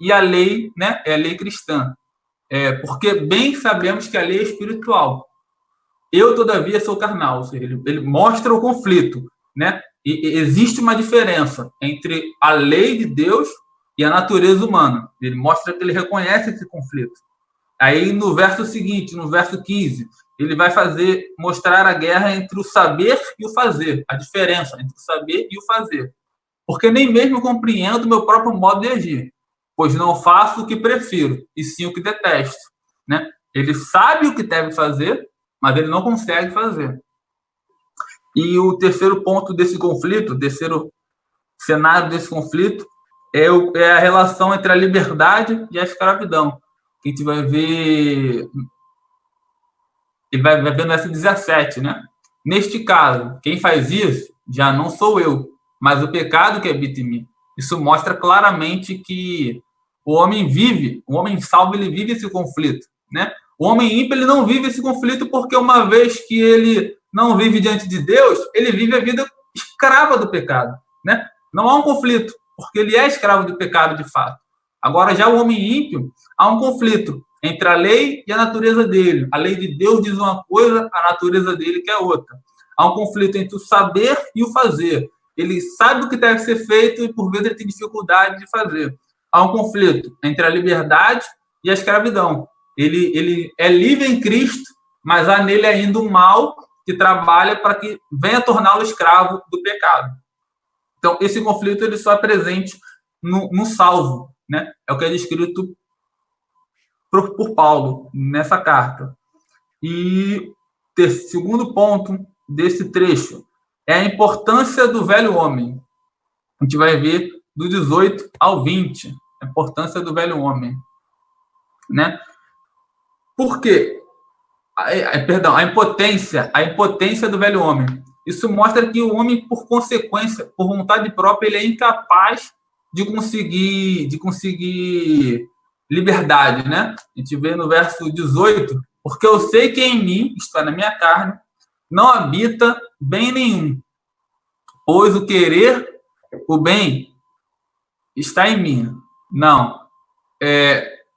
e a lei, né, a lei cristã. Porque bem sabemos que a lei é espiritual. Eu, todavia, sou carnal. Ou seja, ele mostra o conflito, né? E existe uma diferença entre a lei de Deus e a natureza humana. Ele mostra que ele reconhece esse conflito. Aí, no verso seguinte, no verso 15, ele vai mostrar a guerra entre o saber e o fazer, a diferença entre o saber e o fazer. Porque nem mesmo compreendo o meu próprio modo de agir, pois não faço o que prefiro, e sim o que detesto, né? Ele sabe o que deve fazer, mas ele não consegue fazer. E o terceiro ponto desse conflito, o terceiro cenário desse conflito, é a relação entre a liberdade e a escravidão. Que a gente vai ver... Ele vai ver no verso 17, né? Neste caso, quem faz isso já não sou eu, mas o pecado que habita em mim. Isso mostra claramente que o homem salvo, ele vive esse conflito, né? O homem ímpio, ele não vive esse conflito porque uma vez que ele não vive diante de Deus, ele vive a vida escrava do pecado, né? Não há um conflito, porque ele é escravo do pecado de fato. Agora, já o homem ímpio, há um conflito entre a lei e a natureza dele. A lei de Deus diz uma coisa, a natureza dele quer outra. Há um conflito entre o saber e o fazer. Ele sabe o que deve ser feito e, por vezes, ele tem dificuldade de fazer. Há um conflito entre a liberdade e a escravidão. Ele é livre em Cristo, mas há nele ainda um mal que trabalha para que venha torná-lo escravo do pecado. Então, esse conflito ele só é presente no salvo, né? É o que é descrito por Paulo nessa carta. E o segundo ponto desse trecho é a importância do velho homem. A gente vai ver do 18 ao 20, a importância do velho homem, né? Por quê? A impotência do velho homem. Isso mostra que o homem, por consequência, por vontade própria, ele é incapaz de conseguir liberdade, né? A gente vê no verso 18, porque eu sei que em mim, está na minha carne, não habita bem nenhum, pois o querer o bem está em mim. Não.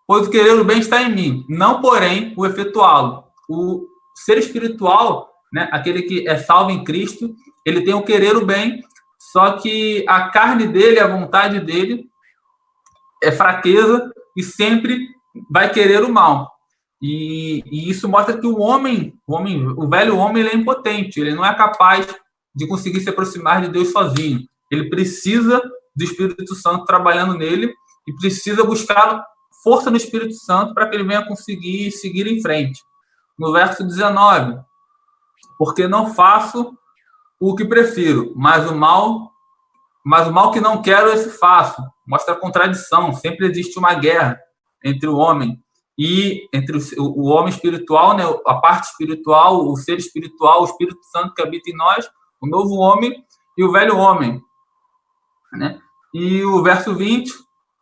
Pois o querer o bem está em mim, não, porém, o efetuá-lo. O ser espiritual, né, aquele que é salvo em Cristo, ele tem o querer o bem, só que a carne dele, a vontade dele, é fraqueza e sempre vai querer o mal. E isso mostra que o velho homem, ele é impotente, ele não é capaz de conseguir se aproximar de Deus sozinho. Ele precisa do Espírito Santo trabalhando nele e precisa buscar força no Espírito Santo para que ele venha conseguir seguir em frente. No verso 19, porque não faço o que prefiro, mas o mal que não quero, esse faço. Mostra a contradição. Sempre existe uma guerra entre o homem e entre o homem espiritual, né, a parte espiritual, o ser espiritual, o Espírito Santo que habita em nós, o novo homem e o velho homem, né? E o verso 20,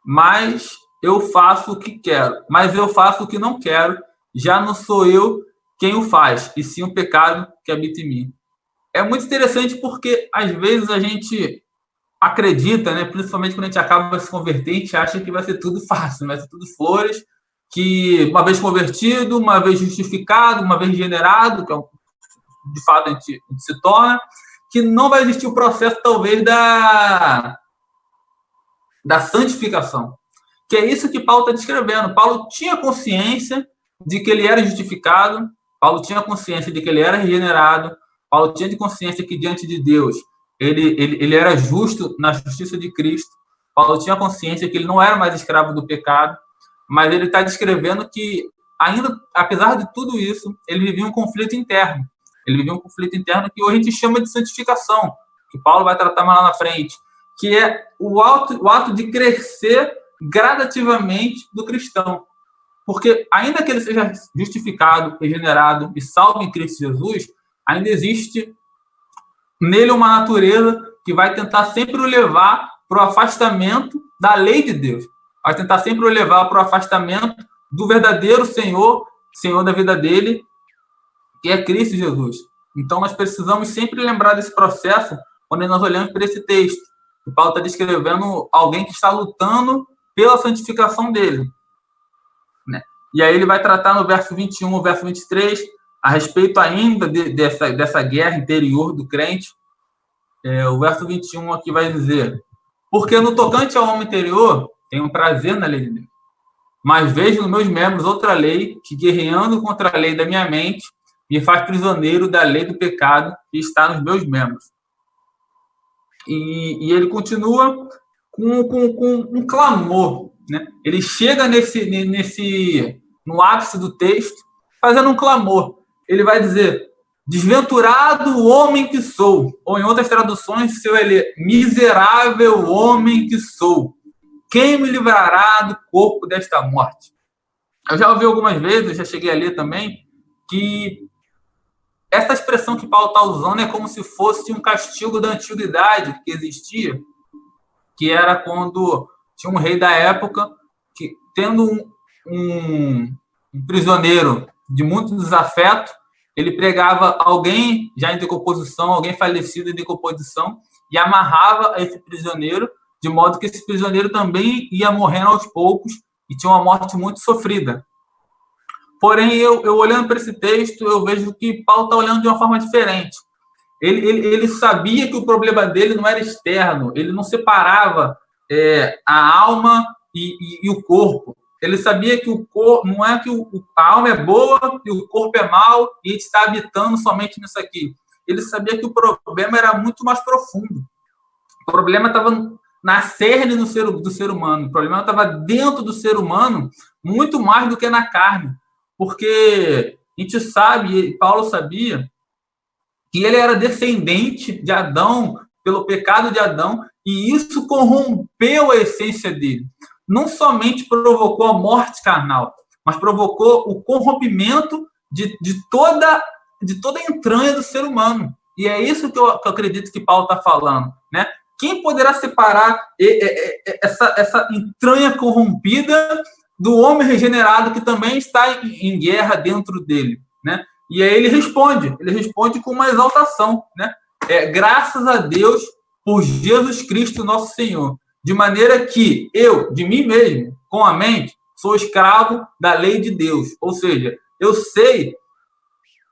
mas eu faço o que quero, mas eu faço o que não quero, já não sou eu quem o faz, e sim o pecado que habita em mim. É muito interessante porque, às vezes, a gente acredita, né, principalmente quando a gente acaba se converter, a gente acha que vai ser tudo fácil, vai ser tudo flores, que uma vez convertido, uma vez justificado, uma vez regenerado, que de fato a gente se torna, que não vai existir o processo, talvez, da santificação. que é isso que Paulo está descrevendo. Paulo tinha consciência de que ele era justificado, Paulo tinha consciência de que ele era regenerado, Paulo tinha consciência que diante de Deus ele era justo na justiça de Cristo, Paulo tinha consciência que ele não era mais escravo do pecado, mas ele está descrevendo que, ainda, apesar de tudo isso, ele vivia um conflito interno. Ele vivia um conflito interno que hoje a gente chama de santificação, que Paulo vai tratar mais lá na frente, que é o ato de crescer gradativamente do cristão. Porque, ainda que ele seja justificado, regenerado e salvo em Cristo Jesus, ainda existe nele uma natureza que vai tentar sempre o levar para o afastamento da lei de Deus. Vai tentar sempre o levar para o afastamento do verdadeiro Senhor da vida dele, que é Cristo Jesus. Então, nós precisamos sempre lembrar desse processo quando nós olhamos para esse texto. O Paulo está descrevendo alguém que está lutando pela santificação dele, né? E aí ele vai tratar no verso 21, no verso 23, a respeito ainda dessa guerra interior do crente. O verso 21 aqui vai dizer: porque no tocante ao homem interior, tenho prazer na lei de Deus, mas vejo nos meus membros outra lei que, guerreando contra a lei da minha mente, me faz prisioneiro da lei do pecado que está nos meus membros. E ele continua com um clamor, né? Ele chega no ápice do texto, fazendo um clamor. Ele vai dizer: desventurado o homem que sou, ou em outras traduções, seu miserável homem que sou, quem me livrará do corpo desta morte? Eu já ouvi algumas vezes, já cheguei a ler também, que essa expressão que Paulo está usando é como se fosse um castigo da antiguidade que existia, que era quando tinha um rei da época que, tendo um prisioneiro de muito desafeto, ele pregava alguém já em decomposição, alguém falecido em decomposição, e amarrava esse prisioneiro, de modo que esse prisioneiro também ia morrendo aos poucos e tinha uma morte muito sofrida. Porém, eu olhando para esse texto, eu vejo que Paulo está olhando de uma forma diferente. Ele sabia que o problema dele não era externo, ele não separava a alma e o corpo. Ele sabia que o corpo, não é que a alma é boa e o corpo é mau e a gente está habitando somente nisso aqui. Ele sabia que o problema era muito mais profundo. O problema estava na cerne do ser humano. O problema estava dentro do ser humano muito mais do que na carne. Porque a gente sabe, Paulo sabia, que ele era descendente de Adão, pelo pecado de Adão, e isso corrompeu a essência dele. Não somente provocou a morte carnal, mas provocou o corrompimento de toda a entranha do ser humano. E é isso que eu acredito que Paulo está falando, né? Quem poderá separar essa entranha corrompida do homem regenerado que também está em guerra dentro dele, né? E aí ele responde com uma exaltação, né? Graças a Deus por Jesus Cristo nosso Senhor, de maneira que eu, de mim mesmo, com a mente, sou escravo da lei de Deus. Ou seja, eu sei,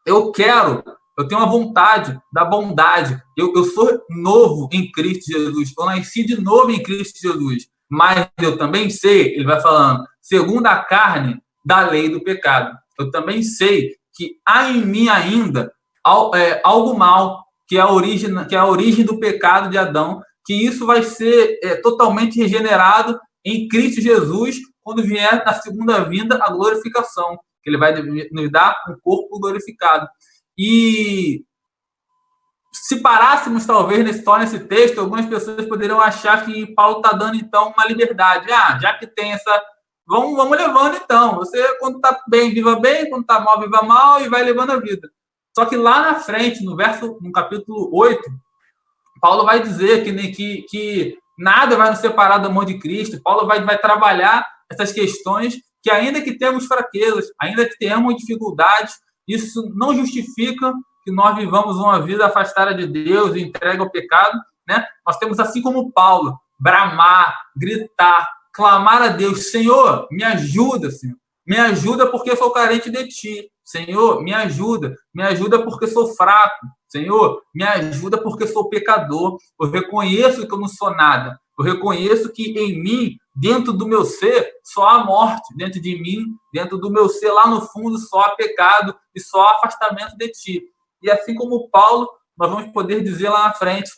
eu tenho a vontade da bondade, eu sou novo em Cristo Jesus, eu nasci de novo em Cristo Jesus, mas eu também sei, ele vai falando, segundo a carne da lei do pecado, eu também sei que há em mim ainda algo mal, que é a origem do pecado de Adão, que isso vai ser totalmente regenerado em Cristo Jesus, quando vier na segunda vinda a glorificação, que ele vai nos dar um corpo glorificado. E se parássemos, talvez, nesse texto, algumas pessoas poderiam achar que Paulo está dando, então, uma liberdade. Já que tem essa... Vamos levando, então. Você, quando está bem, viva bem. Quando está mal, viva mal. E vai levando a vida. Só que lá na frente, no capítulo 8, Paulo vai dizer que nada vai nos separar do amor de Cristo. Paulo vai trabalhar essas questões que, ainda que temos fraquezas, ainda que tenhamos dificuldades, isso não justifica que nós vivamos uma vida afastada de Deus e entregue ao pecado, né? Nós temos, assim como Paulo, bramar, gritar, clamar a Deus: Senhor, me ajuda, Senhor. Me ajuda porque eu sou carente de Ti. Senhor, me ajuda porque sou fraco. Senhor, me ajuda porque sou pecador. Eu reconheço que eu não sou nada. Eu reconheço que em mim dentro do meu ser só há morte, dentro de mim, dentro do meu ser, lá no fundo, só há pecado e só há afastamento de ti. E assim como Paulo, nós vamos poder dizer lá na frente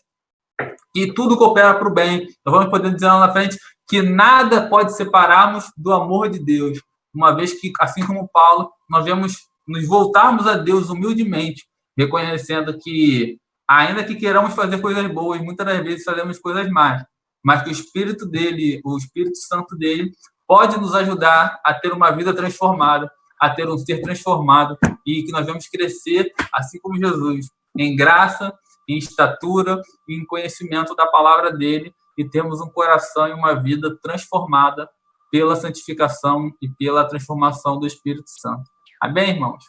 que tudo coopera para o bem. Nós vamos poder dizer lá na frente que nada pode separarmos do amor de Deus, uma vez que, assim como Paulo, nós vamos nos voltarmos a Deus humildemente, reconhecendo que, ainda que queiramos fazer coisas boas, muitas das vezes fazemos coisas más, mas que o Espírito dele, o Espírito Santo dele, pode nos ajudar a ter uma vida transformada, a ter um ser transformado, e que nós vamos crescer, assim como Jesus, em graça, em estatura e em conhecimento da palavra dele, e temos um coração e uma vida transformada pela santificação e pela transformação do Espírito Santo. Amém, irmãos?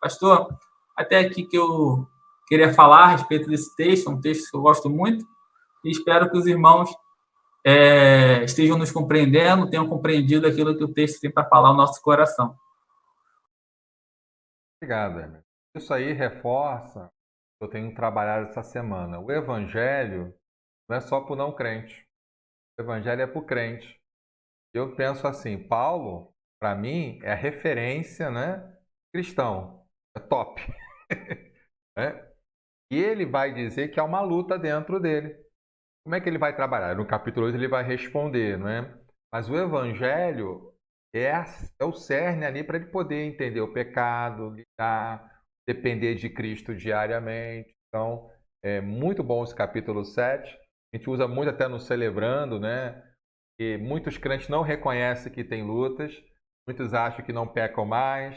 Pastor, até aqui que eu queria falar a respeito desse texto, um texto que eu gosto muito, e espero que os irmãos estejam nos compreendendo, tenham compreendido aquilo que o texto tem para falar ao nosso coração. Obrigado, Emerson. Isso aí reforça o que eu tenho trabalhado essa semana. O Evangelho não é só para o não crente. O Evangelho é para o crente. Eu penso assim, Paulo, para mim, é a referência, né, cristão. É top. Né? E ele vai dizer que há uma luta dentro dele. Como é que ele vai trabalhar? No capítulo 8 ele vai responder, não é? Mas o Evangelho é o cerne ali para ele poder entender o pecado, lidar, depender de Cristo diariamente. Então, é muito bom esse capítulo 7. A gente usa muito até no Celebrando, né? E muitos crentes não reconhecem que tem lutas, muitos acham que não pecam mais,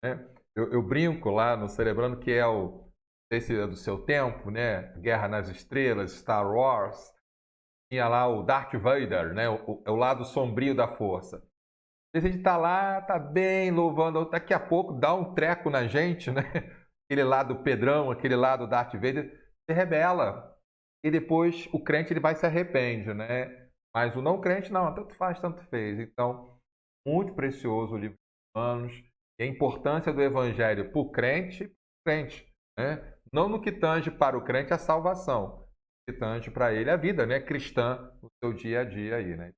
né? Eu brinco lá no Celebrando que é não sei se é do seu tempo, né? Guerra nas Estrelas, Star Wars. Tinha lá o Darth Vader, né? O lado sombrio da força. A gente tá lá, tá bem, louvando, daqui a pouco dá um treco na gente, né? Aquele lado Pedrão, aquele lado Darth Vader, se rebela. E depois o crente ele vai se arrepende, né? Mas o não crente não, tanto faz, tanto fez. Então, muito precioso o livro de Romanos e a importância do Evangelho para o crente, né? Não no que tange para o crente a salvação, no que tange para ele a vida, né? Cristã no seu dia a dia aí, né?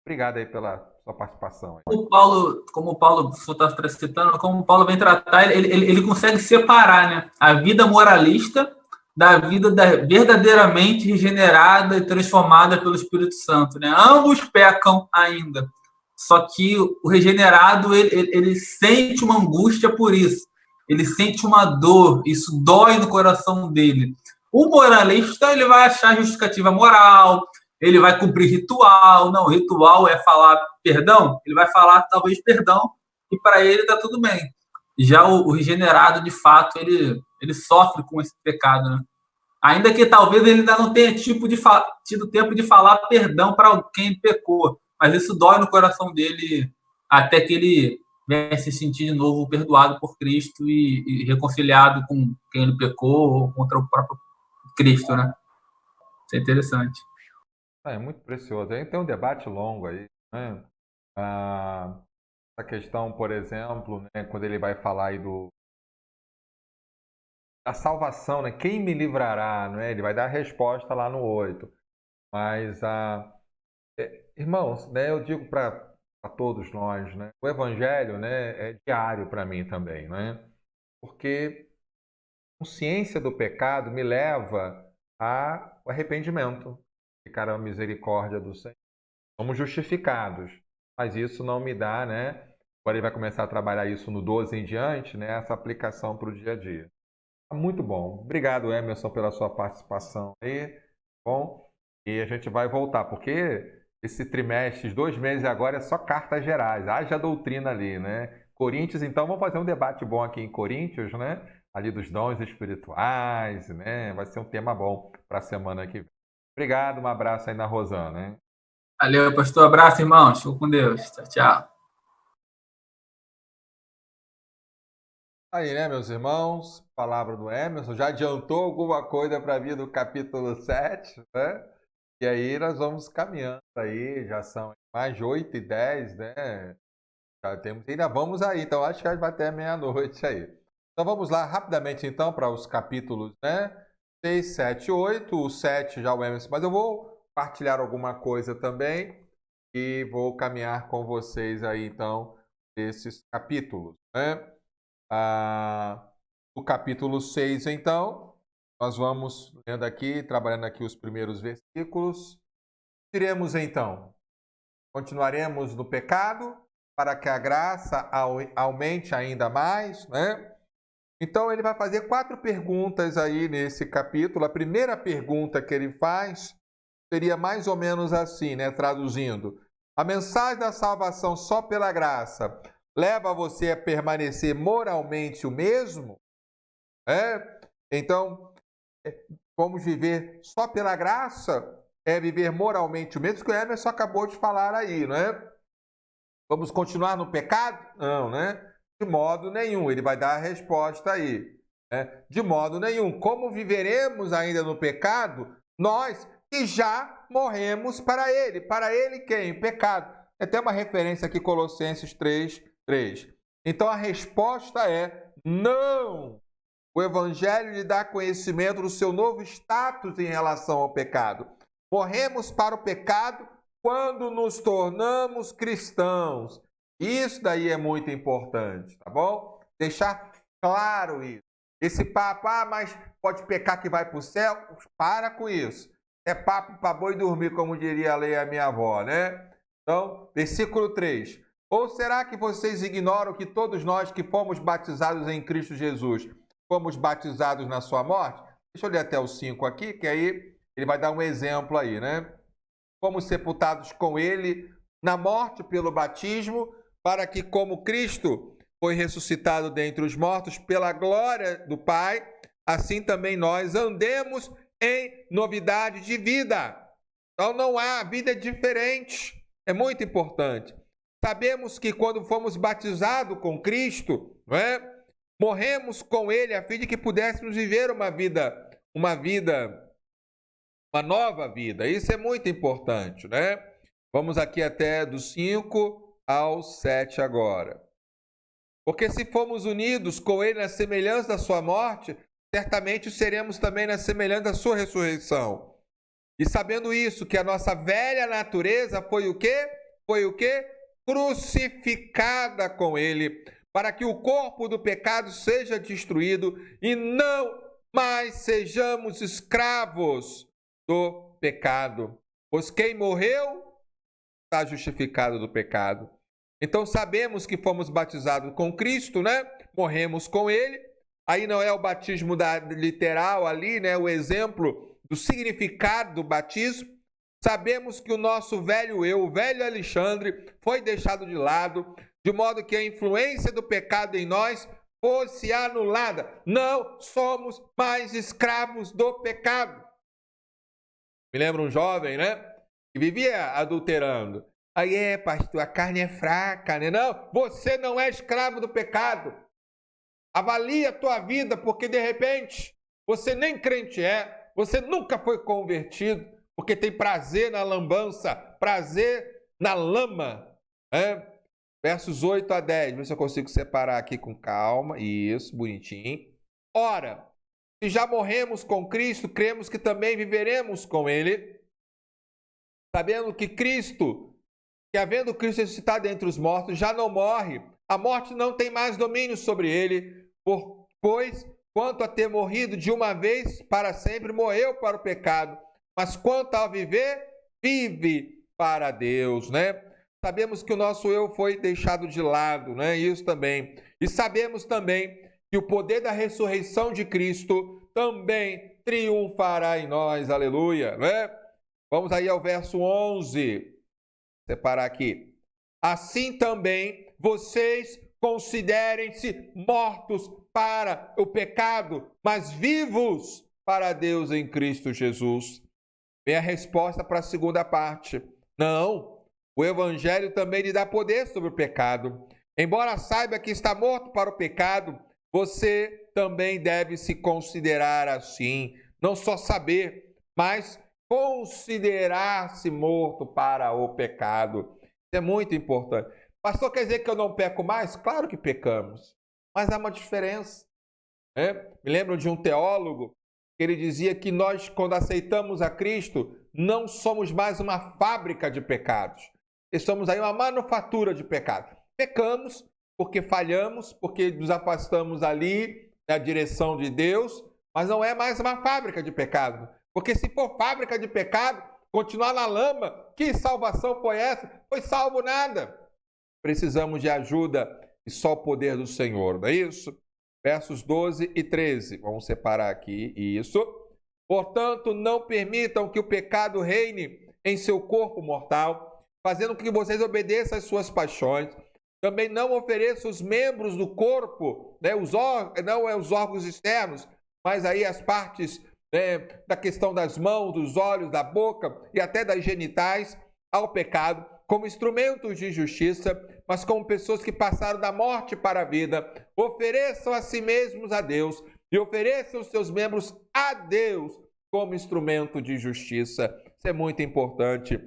Obrigado aí pela sua participação. Como o Paulo está citando, como o Paulo vem tratar, ele consegue separar, né, a vida moralista da vida verdadeiramente regenerada e transformada pelo Espírito Santo, né? Ambos pecam ainda, só que o regenerado ele sente uma angústia por isso, ele sente uma dor, isso dói no coração dele. O moralista ele vai achar justificativa moral, ele vai cumprir ritual, não, ritual é falar perdão, ele vai falar talvez perdão e para ele está tudo bem. Já o regenerado, de fato, ele sofre com esse pecado, né? Ainda que talvez ele ainda não tenha tido tempo de falar perdão para quem pecou, mas isso dói no coração dele até que ele venha se sentir de novo perdoado por Cristo e reconciliado com quem ele pecou ou contra o próprio Cristo, né? Isso é interessante. É muito precioso. Aí tem um debate longo aí, né? Essa questão, por exemplo, né, quando ele vai falar aí da salvação, né? Quem me livrará, não é? Ele vai dar a resposta lá no 8. Mas, irmãos, né, eu digo para todos nós, né? O Evangelho, né, é diário para mim também, né? Porque a consciência do pecado me leva ao arrependimento, ficar a misericórdia do Senhor. Somos justificados, mas isso não me dá, né? Agora ele vai começar a trabalhar isso no 12 em diante, né? Essa aplicação para o dia a dia. Muito bom. Obrigado, Emerson, pela sua participação aí. Bom, e a gente vai voltar, porque esse trimestre, 2 meses agora, é só cartas gerais. Haja doutrina ali, né? Coríntios, então, vamos fazer um debate bom aqui em Coríntios, né? Ali dos dons espirituais, né? Vai ser um tema bom para a semana que vem. Obrigado, um abraço aí na Rosana, hein? Valeu, pastor. Abraço, irmãos. Fico com Deus. Tchau, tchau. Aí, né, meus irmãos? Palavra do Emerson. Já adiantou alguma coisa para vir do capítulo 7, né? E aí nós vamos caminhando aí, já são mais de 8h10, né? Já temos, ainda vamos aí, então acho que vai até meia-noite aí. Então vamos lá rapidamente então para os capítulos, né? 6, 7, 8, o 7 já o Emerson, mas eu vou partilhar alguma coisa também e vou caminhar com vocês aí, então, esses capítulos, né? O capítulo 6, então, nós vamos lendo aqui, trabalhando aqui os primeiros versículos. Diremos, então, continuaremos no pecado para que a graça aumente ainda mais, né? Então, ele vai fazer 4 perguntas aí nesse capítulo. A primeira pergunta que ele faz seria mais ou menos assim, né? Traduzindo. A mensagem da salvação só pela graça leva você a permanecer moralmente o mesmo? Então, vamos viver só pela graça? É viver moralmente o mesmo? Que o Emerson acabou de falar aí, né? Vamos continuar no pecado? Não, né? De modo nenhum. Ele vai dar a resposta aí. Né? De modo nenhum. Como viveremos ainda no pecado? Nós que já morremos para ele. Para ele quem? Pecado. É até uma referência aqui, Colossenses 3:3. Então a resposta é não. O Evangelho lhe dá conhecimento do seu novo status em relação ao pecado. Morremos para o pecado quando nos tornamos cristãos. Isso daí é muito importante, tá bom? Deixar claro isso. Esse papo, mas pode pecar que vai para o céu? Para com isso. É papo para boi dormir, como diria a minha avó, né? Então, versículo 3. Ou será que vocês ignoram que todos nós que fomos batizados em Cristo Jesus, fomos batizados na sua morte? Deixa eu ler até o 5 aqui, que aí ele vai dar um exemplo aí, né? Fomos sepultados com ele na morte pelo batismo, para que, como Cristo foi ressuscitado dentre os mortos pela glória do Pai, assim também nós andemos em novidade de vida. Então não há vida diferente. É muito importante. Sabemos que quando fomos batizados com Cristo, não é? Morremos com ele a fim de que pudéssemos viver uma nova vida. Isso é muito importante, né? Vamos aqui até do 5 ao 7 agora. Porque se formos unidos com ele na semelhança da sua morte, certamente seremos também na semelhança da sua ressurreição. E sabendo isso, que a nossa velha natureza foi o quê? Foi o quê? Crucificada com ele, para que o corpo do pecado seja destruído e não mais sejamos escravos do pecado. Pois quem morreu está justificado do pecado. Então sabemos que fomos batizados com Cristo, né? Morremos com ele. Aí não é o batismo literal ali, né? O exemplo do significado do batismo. Sabemos que o nosso velho eu, o velho Alexandre, foi deixado de lado, de modo que a influência do pecado em nós fosse anulada. Não somos mais escravos do pecado. Me lembro um jovem, né? Que vivia adulterando. Aí pastor, a carne é fraca, né? Não, você não é escravo do pecado. Avalie a tua vida, porque de repente você nem crente é, você nunca foi convertido, porque tem prazer na lambança, prazer na lama. Versos 8 a 10, vê se eu consigo separar aqui com calma. Isso, bonitinho. Ora, se já morremos com Cristo, cremos que também viveremos com ele, sabendo que havendo Cristo ressuscitado entre os mortos, já não morre. A morte não tem mais domínio sobre ele, pois, quanto a ter morrido de uma vez para sempre, morreu para o pecado. Mas quanto a viver, vive para Deus, né? Sabemos que o nosso eu foi deixado de lado, né? Isso também. E sabemos também que o poder da ressurreição de Cristo também triunfará em nós, aleluia, né? Vamos aí ao verso 11, separar aqui. Assim também vocês considerem-se mortos para o pecado, mas vivos para Deus em Cristo Jesus. Vem a resposta para a segunda parte. Não, o Evangelho também lhe dá poder sobre o pecado. Embora saiba que está morto para o pecado, você também deve se considerar assim. Não só saber, mas considerar-se morto para o pecado. Isso é muito importante. Pastor, quer dizer que eu não peco mais? Claro que pecamos, mas há uma diferença. Me lembro de um teólogo que ele dizia que nós, quando aceitamos a Cristo, não somos mais uma fábrica de pecados. Estamos aí uma manufatura de pecado. Pecamos porque falhamos, porque nos afastamos ali da direção de Deus, mas não é mais uma fábrica de pecado. Porque se for fábrica de pecado, continuar na lama, que salvação foi essa? Foi salvo nada. Precisamos de ajuda e só o poder do Senhor, não é isso? Versos 12 e 13. Vamos separar aqui isso. Portanto, não permitam que o pecado reine em seu corpo mortal, fazendo com que vocês obedeçam às suas paixões. Também não ofereçam os membros do corpo, né, não é os órgãos externos, mas aí as partes da questão das mãos, dos olhos, da boca e até das genitais ao pecado, como instrumentos de justiça, mas como pessoas que passaram da morte para a vida. Ofereçam a si mesmos a Deus e ofereçam os seus membros a Deus como instrumento de justiça. Isso é muito importante,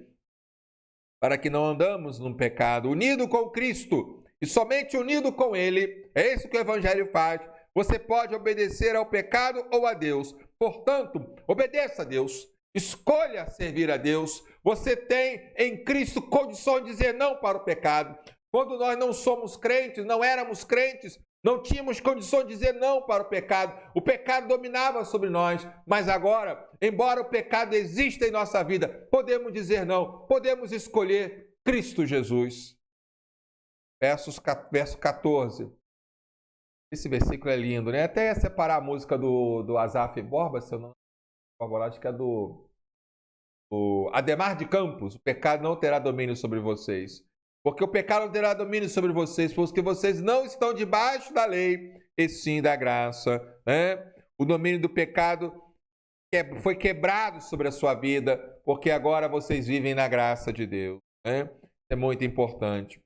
para que não andamos num pecado. Unido com Cristo e somente unido com Ele, é isso que o Evangelho faz. Você pode obedecer ao pecado ou a Deus. Portanto, obedeça a Deus. Escolha servir a Deus. Você tem em Cristo condições de dizer não para o pecado. Quando nós não somos crentes, não éramos crentes, não tínhamos condições de dizer não para o pecado dominava sobre nós, mas agora, embora o pecado exista em nossa vida, podemos dizer não, podemos escolher Cristo Jesus. Verso 14. Esse versículo é lindo, né? Até ia separar a música do Asaf Borba, se eu não me acho que é do Ademar de Campos. O pecado não terá domínio sobre vocês. Porque o pecado não terá domínio sobre vocês, porque vocês não estão debaixo da lei, e sim da graça, né? O domínio do pecado foi quebrado sobre a sua vida, porque agora vocês vivem na graça de Deus, né? É muito importante.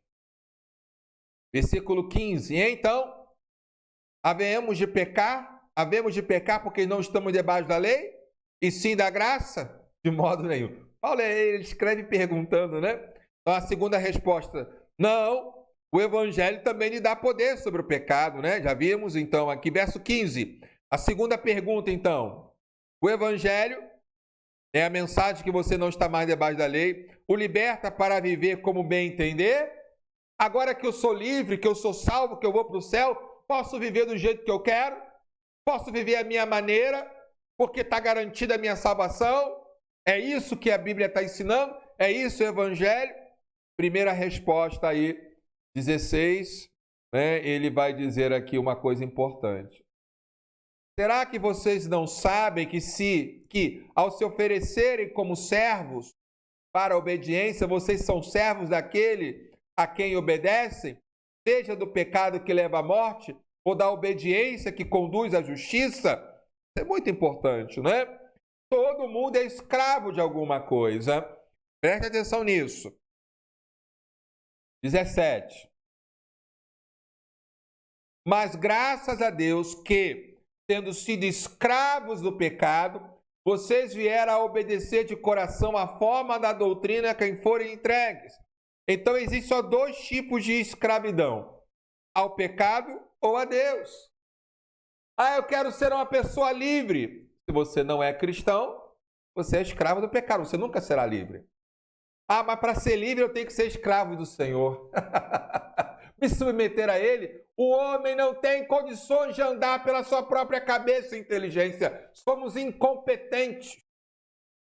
Versículo 15. Então, havemos de pecar porque não estamos debaixo da lei, e sim da graça? De modo nenhum. Paulo, ele escreve perguntando, né? Então, a segunda resposta, não, o Evangelho também lhe dá poder sobre o pecado, né? Já vimos, então, aqui, verso 15. A segunda pergunta, então, o Evangelho é a mensagem que você não está mais debaixo da lei, o liberta para viver como bem entender? Agora que eu sou livre, que eu sou salvo, que eu vou para o céu, posso viver do jeito que eu quero? Posso viver a minha maneira, porque está garantida a minha salvação? É isso que a Bíblia está ensinando? É isso o Evangelho? Primeira resposta aí, 16, né? Ele vai dizer aqui uma coisa importante. Será que vocês não sabem que ao se oferecerem como servos para a obediência, vocês são servos daquele a quem obedecem, seja do pecado que leva à morte, ou da obediência que conduz à justiça? Isso é muito importante, né? Todo mundo é escravo de alguma coisa. Preste atenção nisso. 17. Mas graças a Deus que, tendo sido escravos do pecado, vocês vieram a obedecer de coração a forma da doutrina a quem forem entregues. Então existem só dois tipos de escravidão: ao pecado ou a Deus. Ah, eu quero ser uma pessoa livre. Se você não é cristão, você é escravo do pecado, você nunca será livre. Ah, mas para ser livre eu tenho que ser escravo do Senhor. Me submeter a Ele. O homem não tem condições de andar pela sua própria cabeça e inteligência. Somos incompetentes.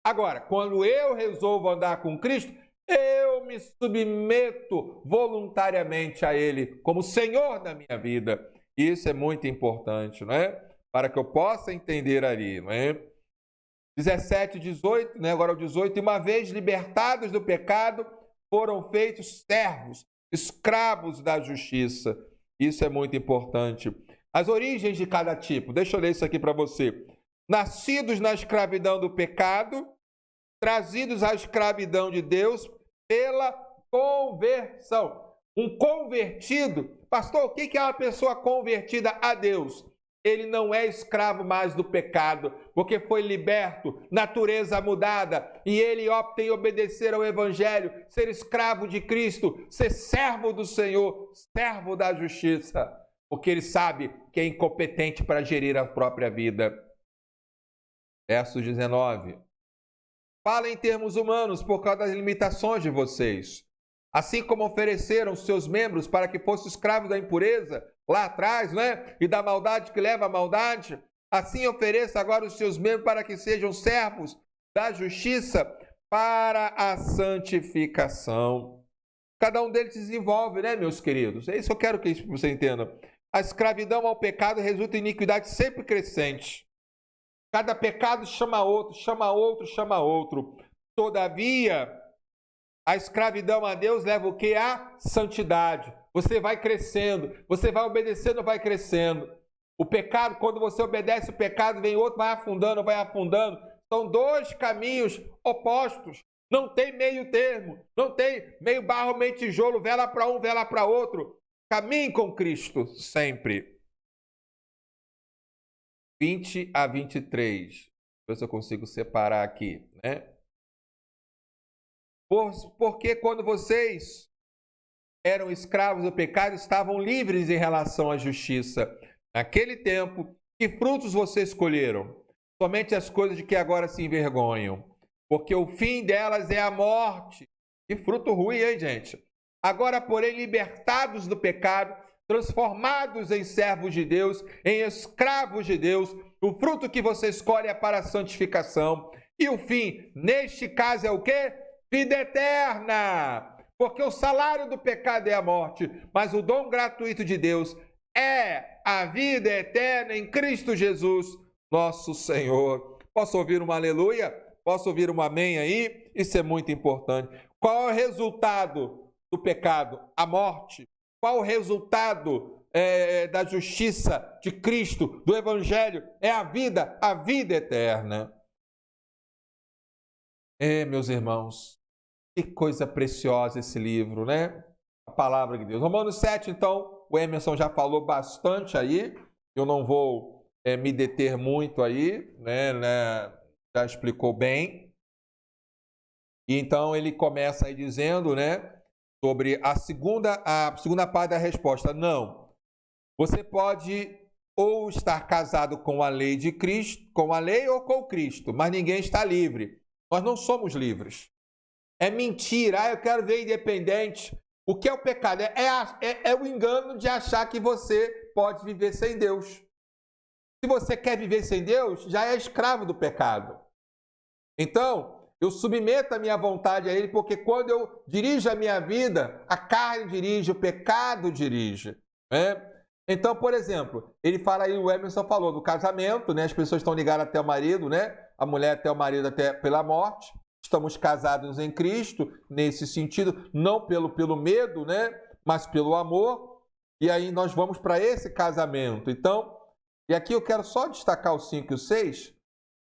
Agora, quando eu resolvo andar com Cristo, eu me submeto voluntariamente a Ele como Senhor da minha vida. Isso é muito importante, não é? Para que eu possa entender ali, não é? 17, 18, né? Agora o 18. E uma vez libertados do pecado, foram feitos servos, escravos da justiça. Isso é muito importante. As origens de cada tipo. Deixa eu ler isso aqui para você. Nascidos na escravidão do pecado, trazidos à escravidão de Deus pela conversão. Um convertido, pastor, o que é uma pessoa convertida a Deus? Ele não é escravo mais do pecado, porque foi liberto, natureza mudada, e ele opta em obedecer ao Evangelho, ser escravo de Cristo, ser servo do Senhor, servo da justiça, porque ele sabe que é incompetente para gerir a própria vida. Verso 19. Fala em termos humanos por causa das limitações de vocês. Assim como ofereceram seus membros para que fossem escravos da impureza lá atrás, né? E da maldade que leva à maldade, assim ofereça agora os seus membros para que sejam servos da justiça para a santificação. Cada um deles se desenvolve, né, meus queridos? É isso que eu quero que você entenda. A escravidão ao pecado resulta em iniquidade sempre crescente. Cada pecado chama outro, chama outro, chama outro. Todavia, a escravidão a Deus leva o quê? A santidade. Você vai crescendo, você vai obedecendo, vai crescendo. O pecado, quando você obedece o pecado, vem outro, vai afundando, vai afundando. São dois caminhos opostos. Não tem meio termo, não tem meio barro, meio tijolo, vela para um, vela para outro. Caminhe com Cristo sempre. 20 a 23. Ver se eu consigo separar aqui, né? Porque quando vocês eram escravos do pecado, estavam livres em relação à justiça. Naquele tempo, que frutos vocês escolheram? Somente as coisas de que agora se envergonham. Porque o fim delas é a morte. Que fruto ruim, hein, gente? Agora, porém, libertados do pecado, transformados em servos de Deus, em escravos de Deus, o fruto que você escolhe é para a santificação. E o fim, neste caso, é o quê? Vida eterna. Porque o salário do pecado é a morte, mas o dom gratuito de Deus é a vida eterna em Cristo Jesus, nosso Senhor. Posso ouvir um aleluia? Posso ouvir um amém aí? Isso é muito importante. Qual é o resultado do pecado? A morte. Qual o resultado da justiça de Cristo, do Evangelho? É a vida eterna. Meus irmãos, que coisa preciosa esse livro, né? A palavra de Deus. Romanos 7, então, o Emerson já falou bastante aí. Eu não vou me deter muito aí, né? Já explicou bem. E então ele começa aí dizendo, né? Sobre a segunda parte da resposta. Não. Você pode ou estar casado com a lei de Cristo, com a lei ou com Cristo, mas ninguém está livre. Nós não somos livres. É mentira. Eu quero ver independente. O que é o pecado? É o engano de achar que você pode viver sem Deus. Se você quer viver sem Deus, já é escravo do pecado. Então, eu submeto a minha vontade a Ele, porque quando eu dirijo a minha vida, a carne dirige, o pecado dirige. Né? Então, por exemplo, ele fala aí, o Emerson falou do casamento, né? As pessoas estão ligadas até o marido, né? A mulher até o marido até pela morte. Estamos casados em Cristo, nesse sentido, não pelo medo, né? Mas pelo amor. E aí nós vamos para esse casamento. Então, e aqui eu quero só destacar o 5 e o 6,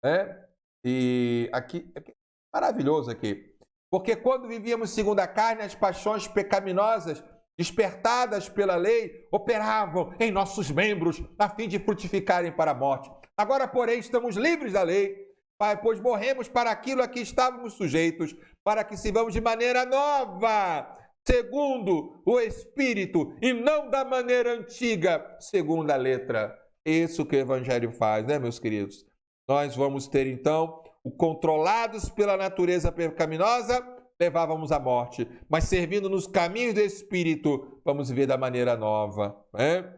né? E aqui maravilhoso aqui. Porque quando vivíamos segundo a carne, as paixões pecaminosas, despertadas pela lei, operavam em nossos membros, a fim de frutificarem para a morte. Agora, porém, estamos livres da lei, pois morremos para aquilo a que estávamos sujeitos, para que sirvamos de maneira nova, segundo o Espírito, e não da maneira antiga, segundo a letra. Isso que o Evangelho faz, né, meus queridos? Nós vamos ter, então, controlados pela natureza pecaminosa, levávamos à morte, mas servindo nos caminhos do Espírito, vamos viver da maneira nova. Né?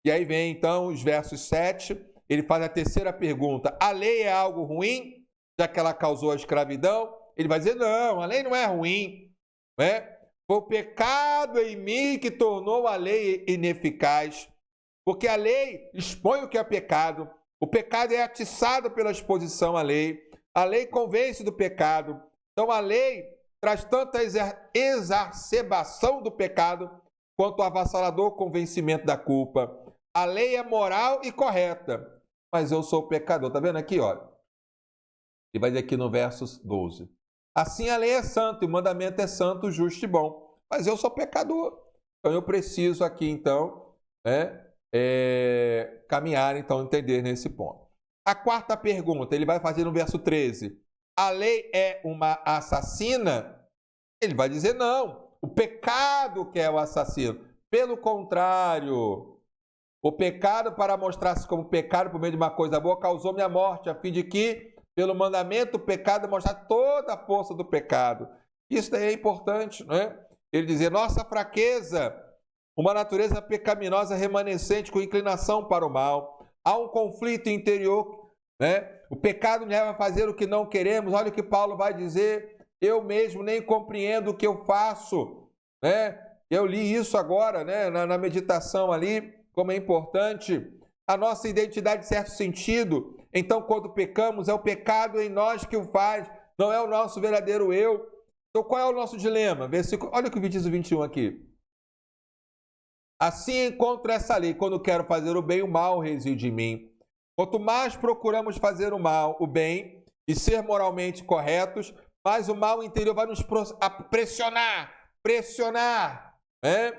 E aí vem, então, os versos 7, ele faz a terceira pergunta. A lei é algo ruim, já que ela causou a escravidão? Ele vai dizer, não, a lei não é ruim. Né? Foi o pecado em mim que tornou a lei ineficaz. Porque a lei expõe o que é pecado. O pecado é atiçado pela exposição à lei. A lei convence do pecado. Então a lei traz tanta exacerbação do pecado quanto o avassalador convencimento da culpa. A lei é moral e correta, mas eu sou pecador. Está vendo aqui, olha? Ele vai dizer aqui no verso 12. Assim a lei é santa, e o mandamento é santo, justo e bom. Mas eu sou pecador. Então eu preciso aqui, então, né, caminhar, então, entender nesse ponto. A quarta pergunta, ele vai fazer no verso 13. A lei é uma assassina? Ele vai dizer não. O pecado que é o assassino. Pelo contrário, o pecado, para mostrar-se como pecado por meio de uma coisa boa, causou-me a morte, a fim de que, pelo mandamento, o pecado mostrar toda a força do pecado. Isso daí é importante, não é? ele dizia, nossa fraqueza, uma natureza pecaminosa remanescente com inclinação para o mal. Há um conflito interior, né? O pecado nos leva a fazer o que não queremos. Olha o que Paulo vai dizer, eu mesmo nem compreendo o que eu faço, né? Eu li isso agora, né, na meditação ali, como é importante. A nossa identidade, em certo sentido, então quando pecamos, é o pecado em nós que o faz, não é o nosso verdadeiro eu. Então qual é o nosso dilema? Olha o que diz o 21 aqui. Assim encontro essa lei, quando quero fazer o bem, o mal reside em mim. Quanto mais procuramos fazer o bem e ser moralmente corretos, mais o mal interior vai nos pressionar, né?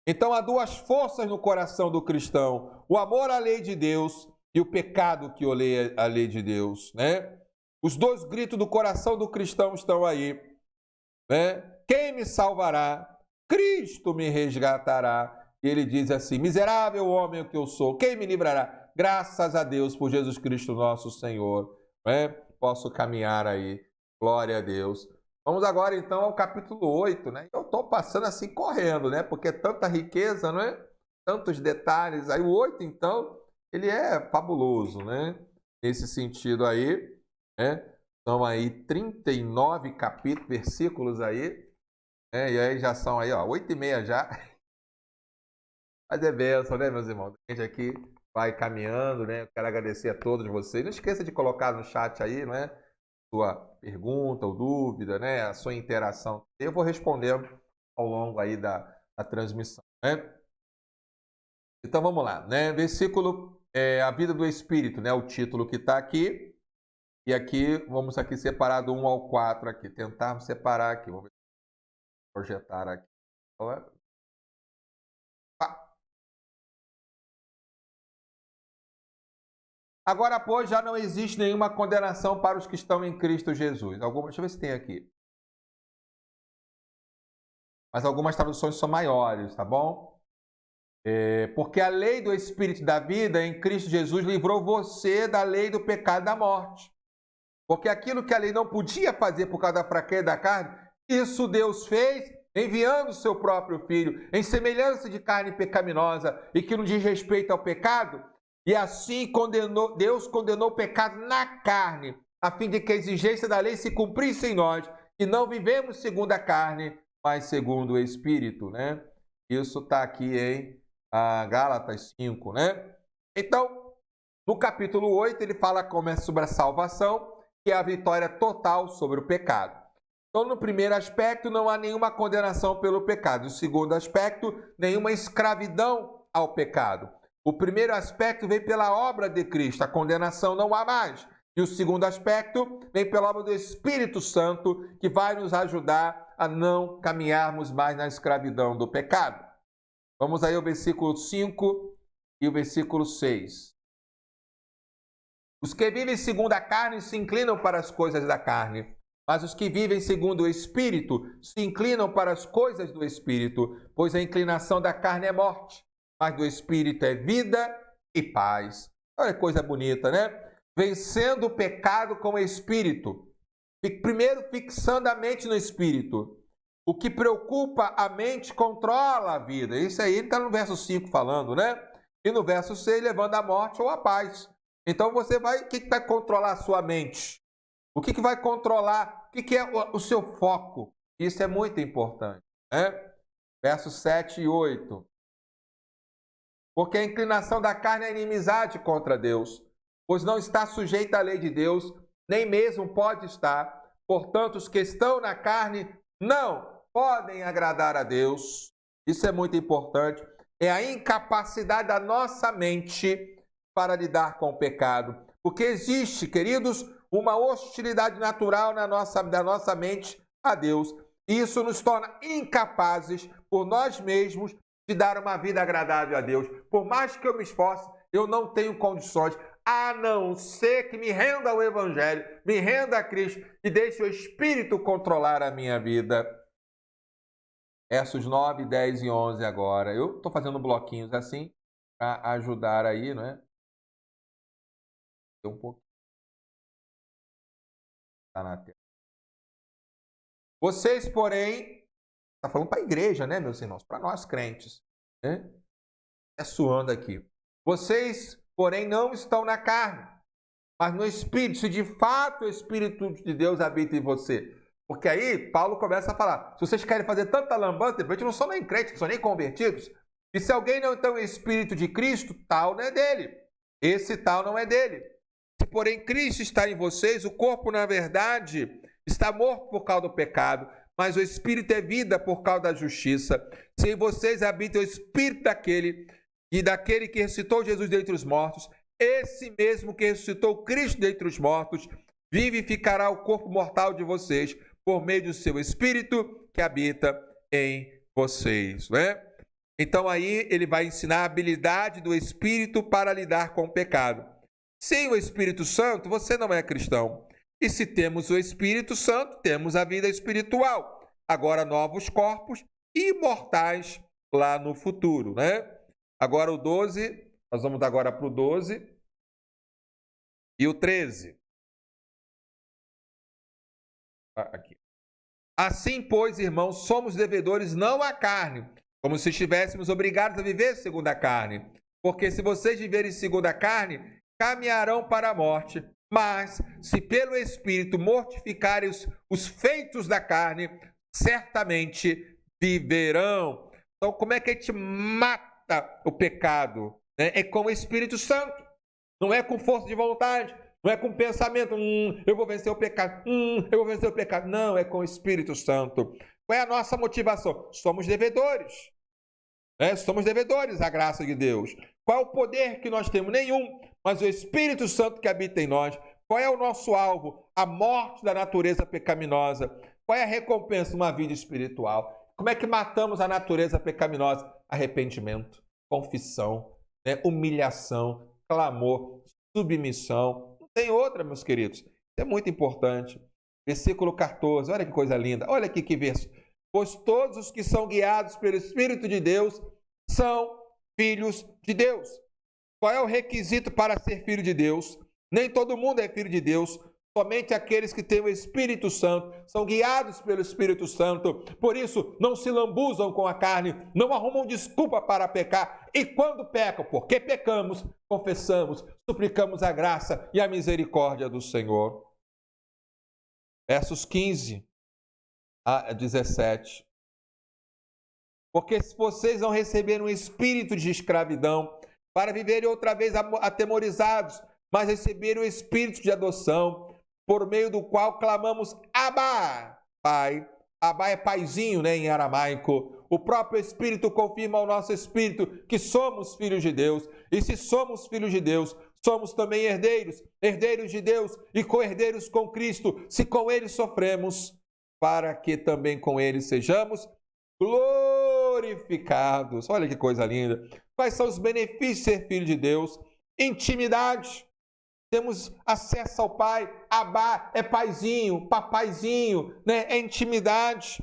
Então há duas forças no coração do cristão, o amor à lei de Deus e o pecado que odeia a lei de Deus, né? Os dois gritos do coração do cristão estão aí, né? Quem me salvará? Cristo me resgatará. E ele diz assim, miserável homem que eu sou, quem me livrará? Graças a Deus por Jesus Cristo nosso Senhor, né? Posso caminhar aí, glória a Deus. Vamos agora então ao capítulo 8, né? Eu estou passando assim correndo, né? Porque é tanta riqueza, não é? Tantos detalhes. Aí o 8, então, ele é fabuloso, né? Nesse sentido aí, né? São aí 39 capítulos, versículos aí, né? E aí já são aí, ó, 8h30 já. Mas é bênção, né, meus irmãos? A gente aqui vai caminhando, né? Eu quero agradecer a todos vocês. Não esqueça de colocar no chat aí, não é? Sua pergunta ou dúvida, né? A sua interação. Eu vou respondendo ao longo aí da transmissão, né? Então vamos lá, né? Versículo, a vida do Espírito, né? O título que está aqui. E aqui, vamos aqui separar do 1 ao 4 aqui. Tentarmos separar aqui. Vamos projetar aqui. Agora, pois, já não existe nenhuma condenação para os que estão em Cristo Jesus. Deixa eu ver se tem aqui. Mas algumas traduções são maiores, tá bom? Porque a lei do Espírito da vida em Cristo Jesus livrou você da lei do pecado e da morte. Porque aquilo que a lei não podia fazer por causa da fraqueza da carne, isso Deus fez enviando o seu próprio Filho em semelhança de carne pecaminosa e que não diz respeito ao pecado. E assim Deus condenou o pecado na carne, a fim de que a exigência da lei se cumprisse em nós, e não vivemos segundo a carne, mas segundo o Espírito, né? Isso está aqui em Gálatas 5, né? Então, no capítulo 8, ele fala como é sobre a salvação, que é a vitória total sobre o pecado. Então, no primeiro aspecto, não há nenhuma condenação pelo pecado. No segundo aspecto, nenhuma escravidão ao pecado. O primeiro aspecto vem pela obra de Cristo, a condenação não há mais. E o segundo aspecto vem pela obra do Espírito Santo, que vai nos ajudar a não caminharmos mais na escravidão do pecado. Vamos aí ao versículo 5 e o versículo 6. Os que vivem segundo a carne se inclinam para as coisas da carne, mas os que vivem segundo o Espírito se inclinam para as coisas do Espírito, pois a inclinação da carne é morte, mas do Espírito é vida e paz. Olha que coisa bonita, né? Vencendo o pecado com o Espírito. Primeiro, fixando a mente no Espírito. O que preocupa a mente controla a vida. Isso aí está no verso 5 falando, né? E no verso 6, levando a morte ou a paz. Então você vai, o que vai controlar a sua mente? O que vai controlar? O que é o seu foco? Isso é muito importante, né? Versos 7 e 8. Porque a inclinação da carne é inimizade contra Deus, pois não está sujeita à lei de Deus, nem mesmo pode estar. Portanto, os que estão na carne não podem agradar a Deus. Isso é muito importante. É a incapacidade da nossa mente para lidar com o pecado. Porque existe, queridos, uma hostilidade natural da nossa mente a Deus. E isso nos torna incapazes, por nós mesmos, de dar uma vida agradável a Deus. Por mais que eu me esforce, eu não tenho condições, a não ser que me renda ao Evangelho, me renda a Cristo e deixe o Espírito controlar a minha vida. Versos 9, 10 e 11 agora. Eu estou fazendo bloquinhos assim para ajudar aí, não é? Um pouquinho. Está na tela. Vocês, porém, Está falando para a igreja, né, meus irmãos? Para nós crentes. Né? É suando aqui. Vocês, porém, não estão na carne, mas no Espírito, se de fato o Espírito de Deus habita em você. Porque aí Paulo começa a falar, se vocês querem fazer tanta lambança, de repente não são nem crentes, não são nem convertidos. E se alguém não tem o Espírito de Cristo, tal não é dele. Esse tal não é dele. Se porém Cristo está em vocês, o corpo, na verdade, está morto por causa do pecado, mas o Espírito é vida por causa da justiça. Se em vocês habita o Espírito daquele que ressuscitou Jesus dentre os mortos, esse mesmo que ressuscitou Cristo dentre os mortos, vivificará o corpo mortal de vocês por meio do seu Espírito que habita em vocês. Né? Então aí ele vai ensinar a habilidade do Espírito para lidar com o pecado. Sem o Espírito Santo, você não é cristão. E se temos o Espírito Santo, temos a vida espiritual. Agora novos corpos imortais lá no futuro, né? Agora o 12, nós vamos agora para o 12 e o 13. Aqui. Assim, pois, irmãos, somos devedores não à carne, como se estivéssemos obrigados a viver segundo a carne. Porque se vocês viverem segundo a carne, caminharão para a morte. Mas, se pelo Espírito mortificarem os feitos da carne, certamente viverão. Então, como é que a gente mata o pecado? É com o Espírito Santo. Não é com força de vontade. Não é com pensamento. Eu vou vencer o pecado. Eu vou vencer o pecado. Não, é com o Espírito Santo. Qual é a nossa motivação? Somos devedores. Somos devedores à graça de Deus. Qual é o poder que nós temos? Nenhum. Mas o Espírito Santo que habita em nós. Qual é o nosso alvo? A morte da natureza pecaminosa. Qual é a recompensa? Uma vida espiritual. Como é que matamos a natureza pecaminosa? Arrependimento, confissão, humilhação, clamor, submissão. Não tem outra, meus queridos. Isso é muito importante. Versículo 14. Olha que coisa linda. Olha aqui que verso. Pois todos os que são guiados pelo Espírito de Deus são filhos de Deus. Qual é o requisito para ser filho de Deus? Nem todo mundo é filho de Deus. Somente aqueles que têm o Espírito Santo são guiados pelo Espírito Santo. Por isso, não se lambuzam com a carne, não arrumam desculpa para pecar. E quando pecam, porque pecamos, confessamos, suplicamos a graça e a misericórdia do Senhor. Versos 15 a 17. Porque se vocês não receberam um espírito de escravidão para viverem outra vez atemorizados, mas receberam o espírito de adoção, por meio do qual clamamos Abba, Pai. Abba é paizinho, em aramaico. O próprio Espírito confirma ao nosso espírito que somos filhos de Deus. E se somos filhos de Deus, somos também herdeiros, herdeiros de Deus e co-herdeiros com Cristo, se com Ele sofremos, para que também com Ele sejamos glorificados. Olha que coisa linda. Quais são os benefícios de ser filho de Deus? Intimidade. Temos acesso ao Pai. Abba é paizinho, papaizinho, É intimidade.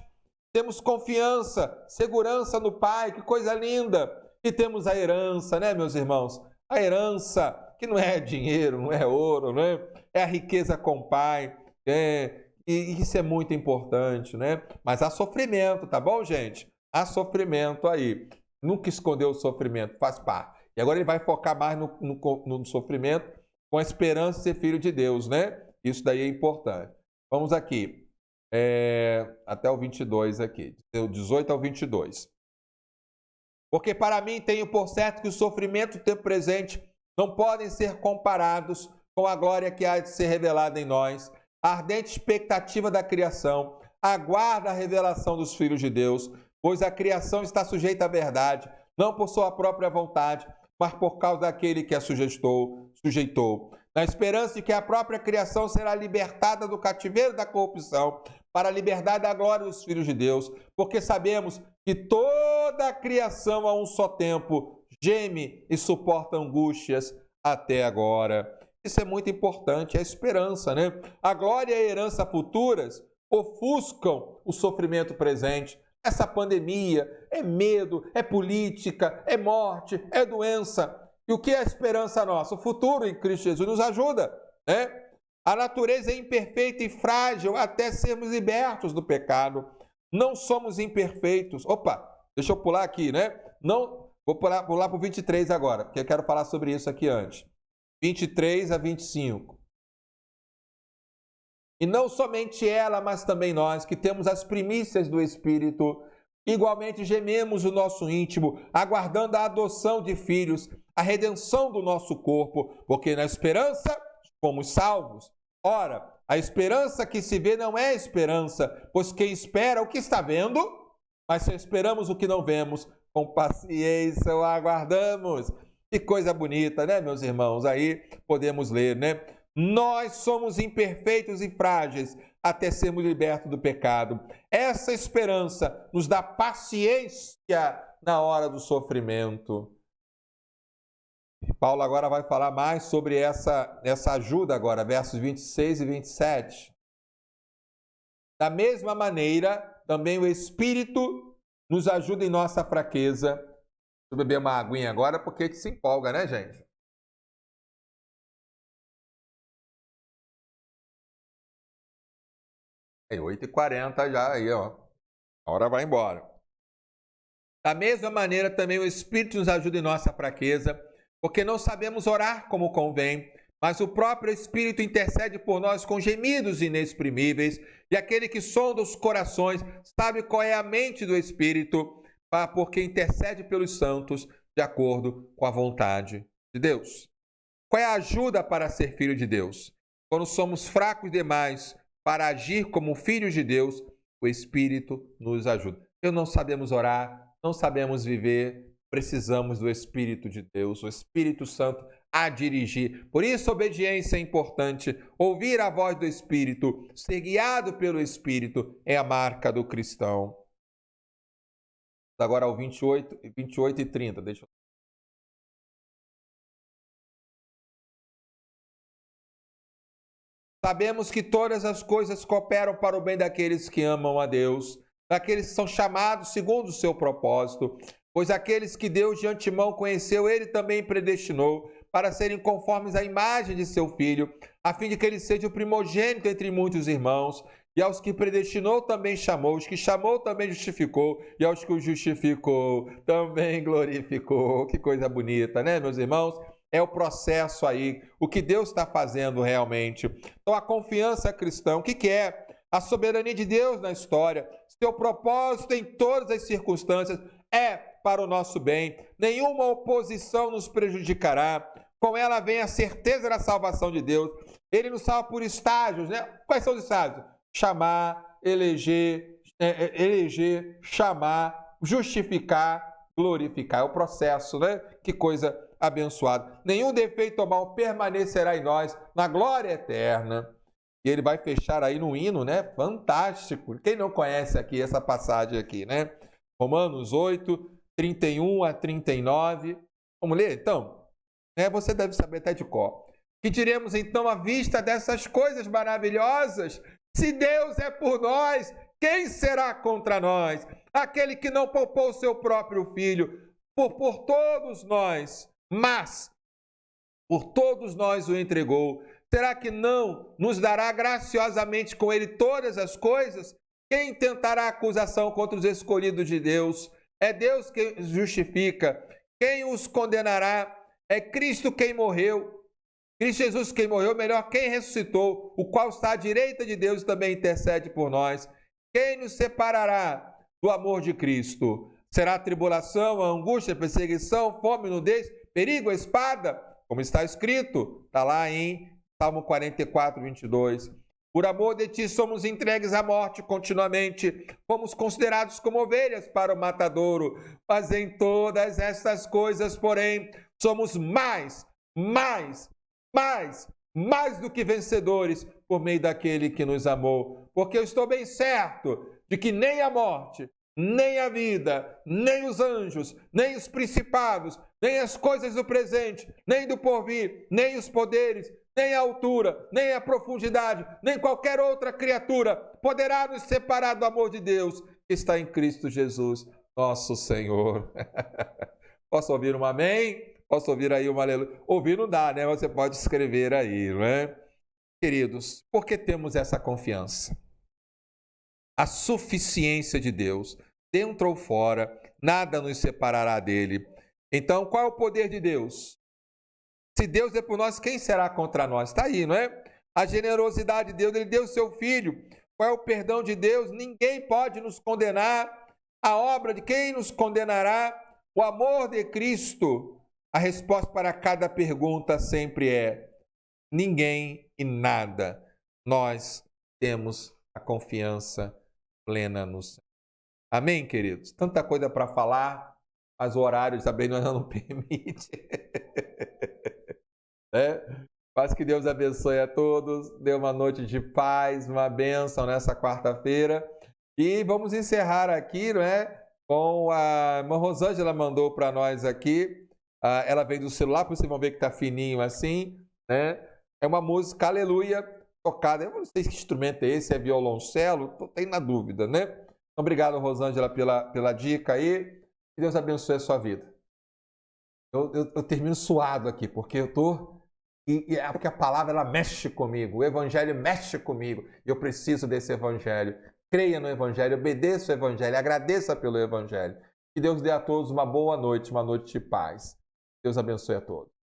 Temos confiança, segurança no Pai, que coisa linda. E temos a herança, meus irmãos? A herança, que não é dinheiro, não é ouro, É a riqueza com o Pai. E isso é muito importante, Mas há sofrimento, tá bom, gente? Há sofrimento aí. Nunca escondeu o sofrimento, faz parte. E agora ele vai focar mais no sofrimento, com a esperança de ser filho de Deus, Isso daí é importante. Vamos aqui, até o 22 aqui, do 18 ao 22. Porque para mim tenho por certo que o sofrimento do tempo presente não podem ser comparados com a glória que há de ser revelada em nós. A ardente expectativa da criação aguarda a revelação dos filhos de Deus, pois a criação está sujeita à verdade, não por sua própria vontade, mas por causa daquele que a sujeitou, na esperança de que a própria criação será libertada do cativeiro da corrupção para a liberdade da glória dos filhos de Deus, porque sabemos que toda a criação a um só tempo geme e suporta angústias até agora. Isso é muito importante, a esperança, A glória e a herança futuras ofuscam o sofrimento presente. Essa pandemia é medo, é política, é morte, é doença. E o que é a esperança nossa? O futuro em Cristo Jesus nos ajuda, A natureza é imperfeita e frágil até sermos libertos do pecado. Não somos imperfeitos. Opa, deixa eu pular aqui, né? Não, vou pular para o 23 agora, porque eu quero falar sobre isso aqui antes. 23 a 25. E não somente ela, mas também nós, que temos as primícias do Espírito, igualmente gememos o nosso íntimo, aguardando a adoção de filhos, a redenção do nosso corpo, porque na esperança fomos salvos. Ora, a esperança que se vê não é esperança, pois quem espera o que está vendo, mas se esperamos o que não vemos, com paciência o aguardamos. Que coisa bonita, né, meus irmãos? Aí podemos ler, né? Nós somos imperfeitos e frágeis até sermos libertos do pecado. Essa esperança nos dá paciência na hora do sofrimento. Paulo agora vai falar mais sobre essa ajuda agora, versos 26 e 27. Da mesma maneira, também o Espírito nos ajuda em nossa fraqueza. Deixa eu beber uma aguinha agora, porque a gente se empolga, né, gente? É 8h40 já, aí, ó. A hora vai embora. Da mesma maneira, também o Espírito nos ajuda em nossa fraqueza, porque não sabemos orar como convém, mas o próprio Espírito intercede por nós com gemidos inexprimíveis, e aquele que sonda os corações sabe qual é a mente do Espírito, porque intercede pelos santos de acordo com a vontade de Deus. Qual é a ajuda para ser filho de Deus? Quando somos fracos demais para agir como filhos de Deus, o Espírito nos ajuda. Não sabemos orar, não sabemos viver, precisamos do Espírito de Deus, o Espírito Santo a dirigir. Por isso, obediência é importante. Ouvir a voz do Espírito, ser guiado pelo Espírito é a marca do cristão. Agora ao 28 e 30. Deixa eu... Sabemos que todas as coisas cooperam para o bem daqueles que amam a Deus, daqueles que são chamados segundo o seu propósito, pois aqueles que Deus de antemão conheceu, Ele também predestinou para serem conformes à imagem de seu Filho, a fim de que Ele seja o primogênito entre muitos irmãos. E aos que predestinou também chamou, os que chamou também justificou, e aos que o justificou também glorificou. Que coisa bonita, né, meus irmãos? É o processo aí, o que Deus está fazendo realmente. Então, a confiança cristã, o que é? A soberania de Deus na história. Seu propósito em todas as circunstâncias é para o nosso bem. Nenhuma oposição nos prejudicará. Com ela vem a certeza da salvação de Deus. Ele nos salva por estágios, né? Quais são os estágios? Chamar, eleger, chamar, justificar, glorificar. É o processo, né? Que coisa abençoada. Nenhum defeito ou mal permanecerá em nós na glória eterna. E ele vai fechar aí no hino, né? Fantástico. Quem não conhece aqui essa passagem aqui, né? Romanos 8, 31 a 39. Vamos ler, então? Você deve saber até de cor. Que diremos, então, à vista dessas coisas maravilhosas? Se Deus é por nós, quem será contra nós? Aquele que não poupou seu próprio filho por todos nós, mas por todos nós o entregou. Será que não nos dará graciosamente com ele todas as coisas? Quem tentará acusação contra os escolhidos de Deus? É Deus quem justifica. Quem os condenará? É Cristo quem morreu. Cristo Jesus quem morreu, melhor, quem ressuscitou, o qual está à direita de Deus e também intercede por nós. Quem nos separará do amor de Cristo? Será a tribulação, a angústia, a perseguição, fome, nudez, perigo, a espada? Como está escrito, está lá em Salmo 44, 22. Por amor de ti somos entregues à morte continuamente, fomos considerados como ovelhas para o matadouro, mas em todas estas coisas, porém, somos mais do que vencedores por meio daquele que nos amou. Porque eu estou bem certo de que nem a morte, nem a vida, nem os anjos, nem os principados, nem as coisas do presente, nem do porvir, nem os poderes, nem a altura, nem a profundidade, nem qualquer outra criatura poderá nos separar do amor de Deus que está em Cristo Jesus, nosso Senhor. Posso ouvir um amém? Posso ouvir aí um aleluia? Ouvir não dá, né? Você pode escrever aí, não é? Queridos, por que temos essa confiança? a suficiência de Deus, dentro ou fora, nada nos separará dele. Então, qual é o poder de Deus? Se Deus é por nós, quem será contra nós? Está aí, não é? A generosidade de Deus, ele deu o seu Filho. Qual é o perdão de Deus? Ninguém pode nos condenar. A obra de quem nos condenará? O amor de Cristo. A resposta para cada pergunta sempre é: ninguém e nada. Nós temos a confiança plena no Senhor. Amém, queridos? Tanta coisa para falar, mas o horário também não permite. Mas que Deus abençoe a todos, dê uma noite de paz, uma bênção nessa quarta-feira. E vamos encerrar aqui, não é? Com a irmã Rosângela mandou para nós aqui. Ela veio do celular, vocês vão ver que está fininho assim, né? É uma música, aleluia, tocada. Eu não sei que instrumento é esse, é violoncelo, estou na dúvida, né? Então, obrigado, Rosângela, pela dica aí. Que Deus abençoe a sua vida. Eu termino suado aqui, porque eu estou... porque a palavra, ela mexe comigo, o evangelho mexe comigo, eu preciso desse evangelho. Creia no evangelho, obedeça o evangelho, agradeça pelo evangelho. Que Deus dê a todos uma boa noite, uma noite de paz. Deus abençoe a todos.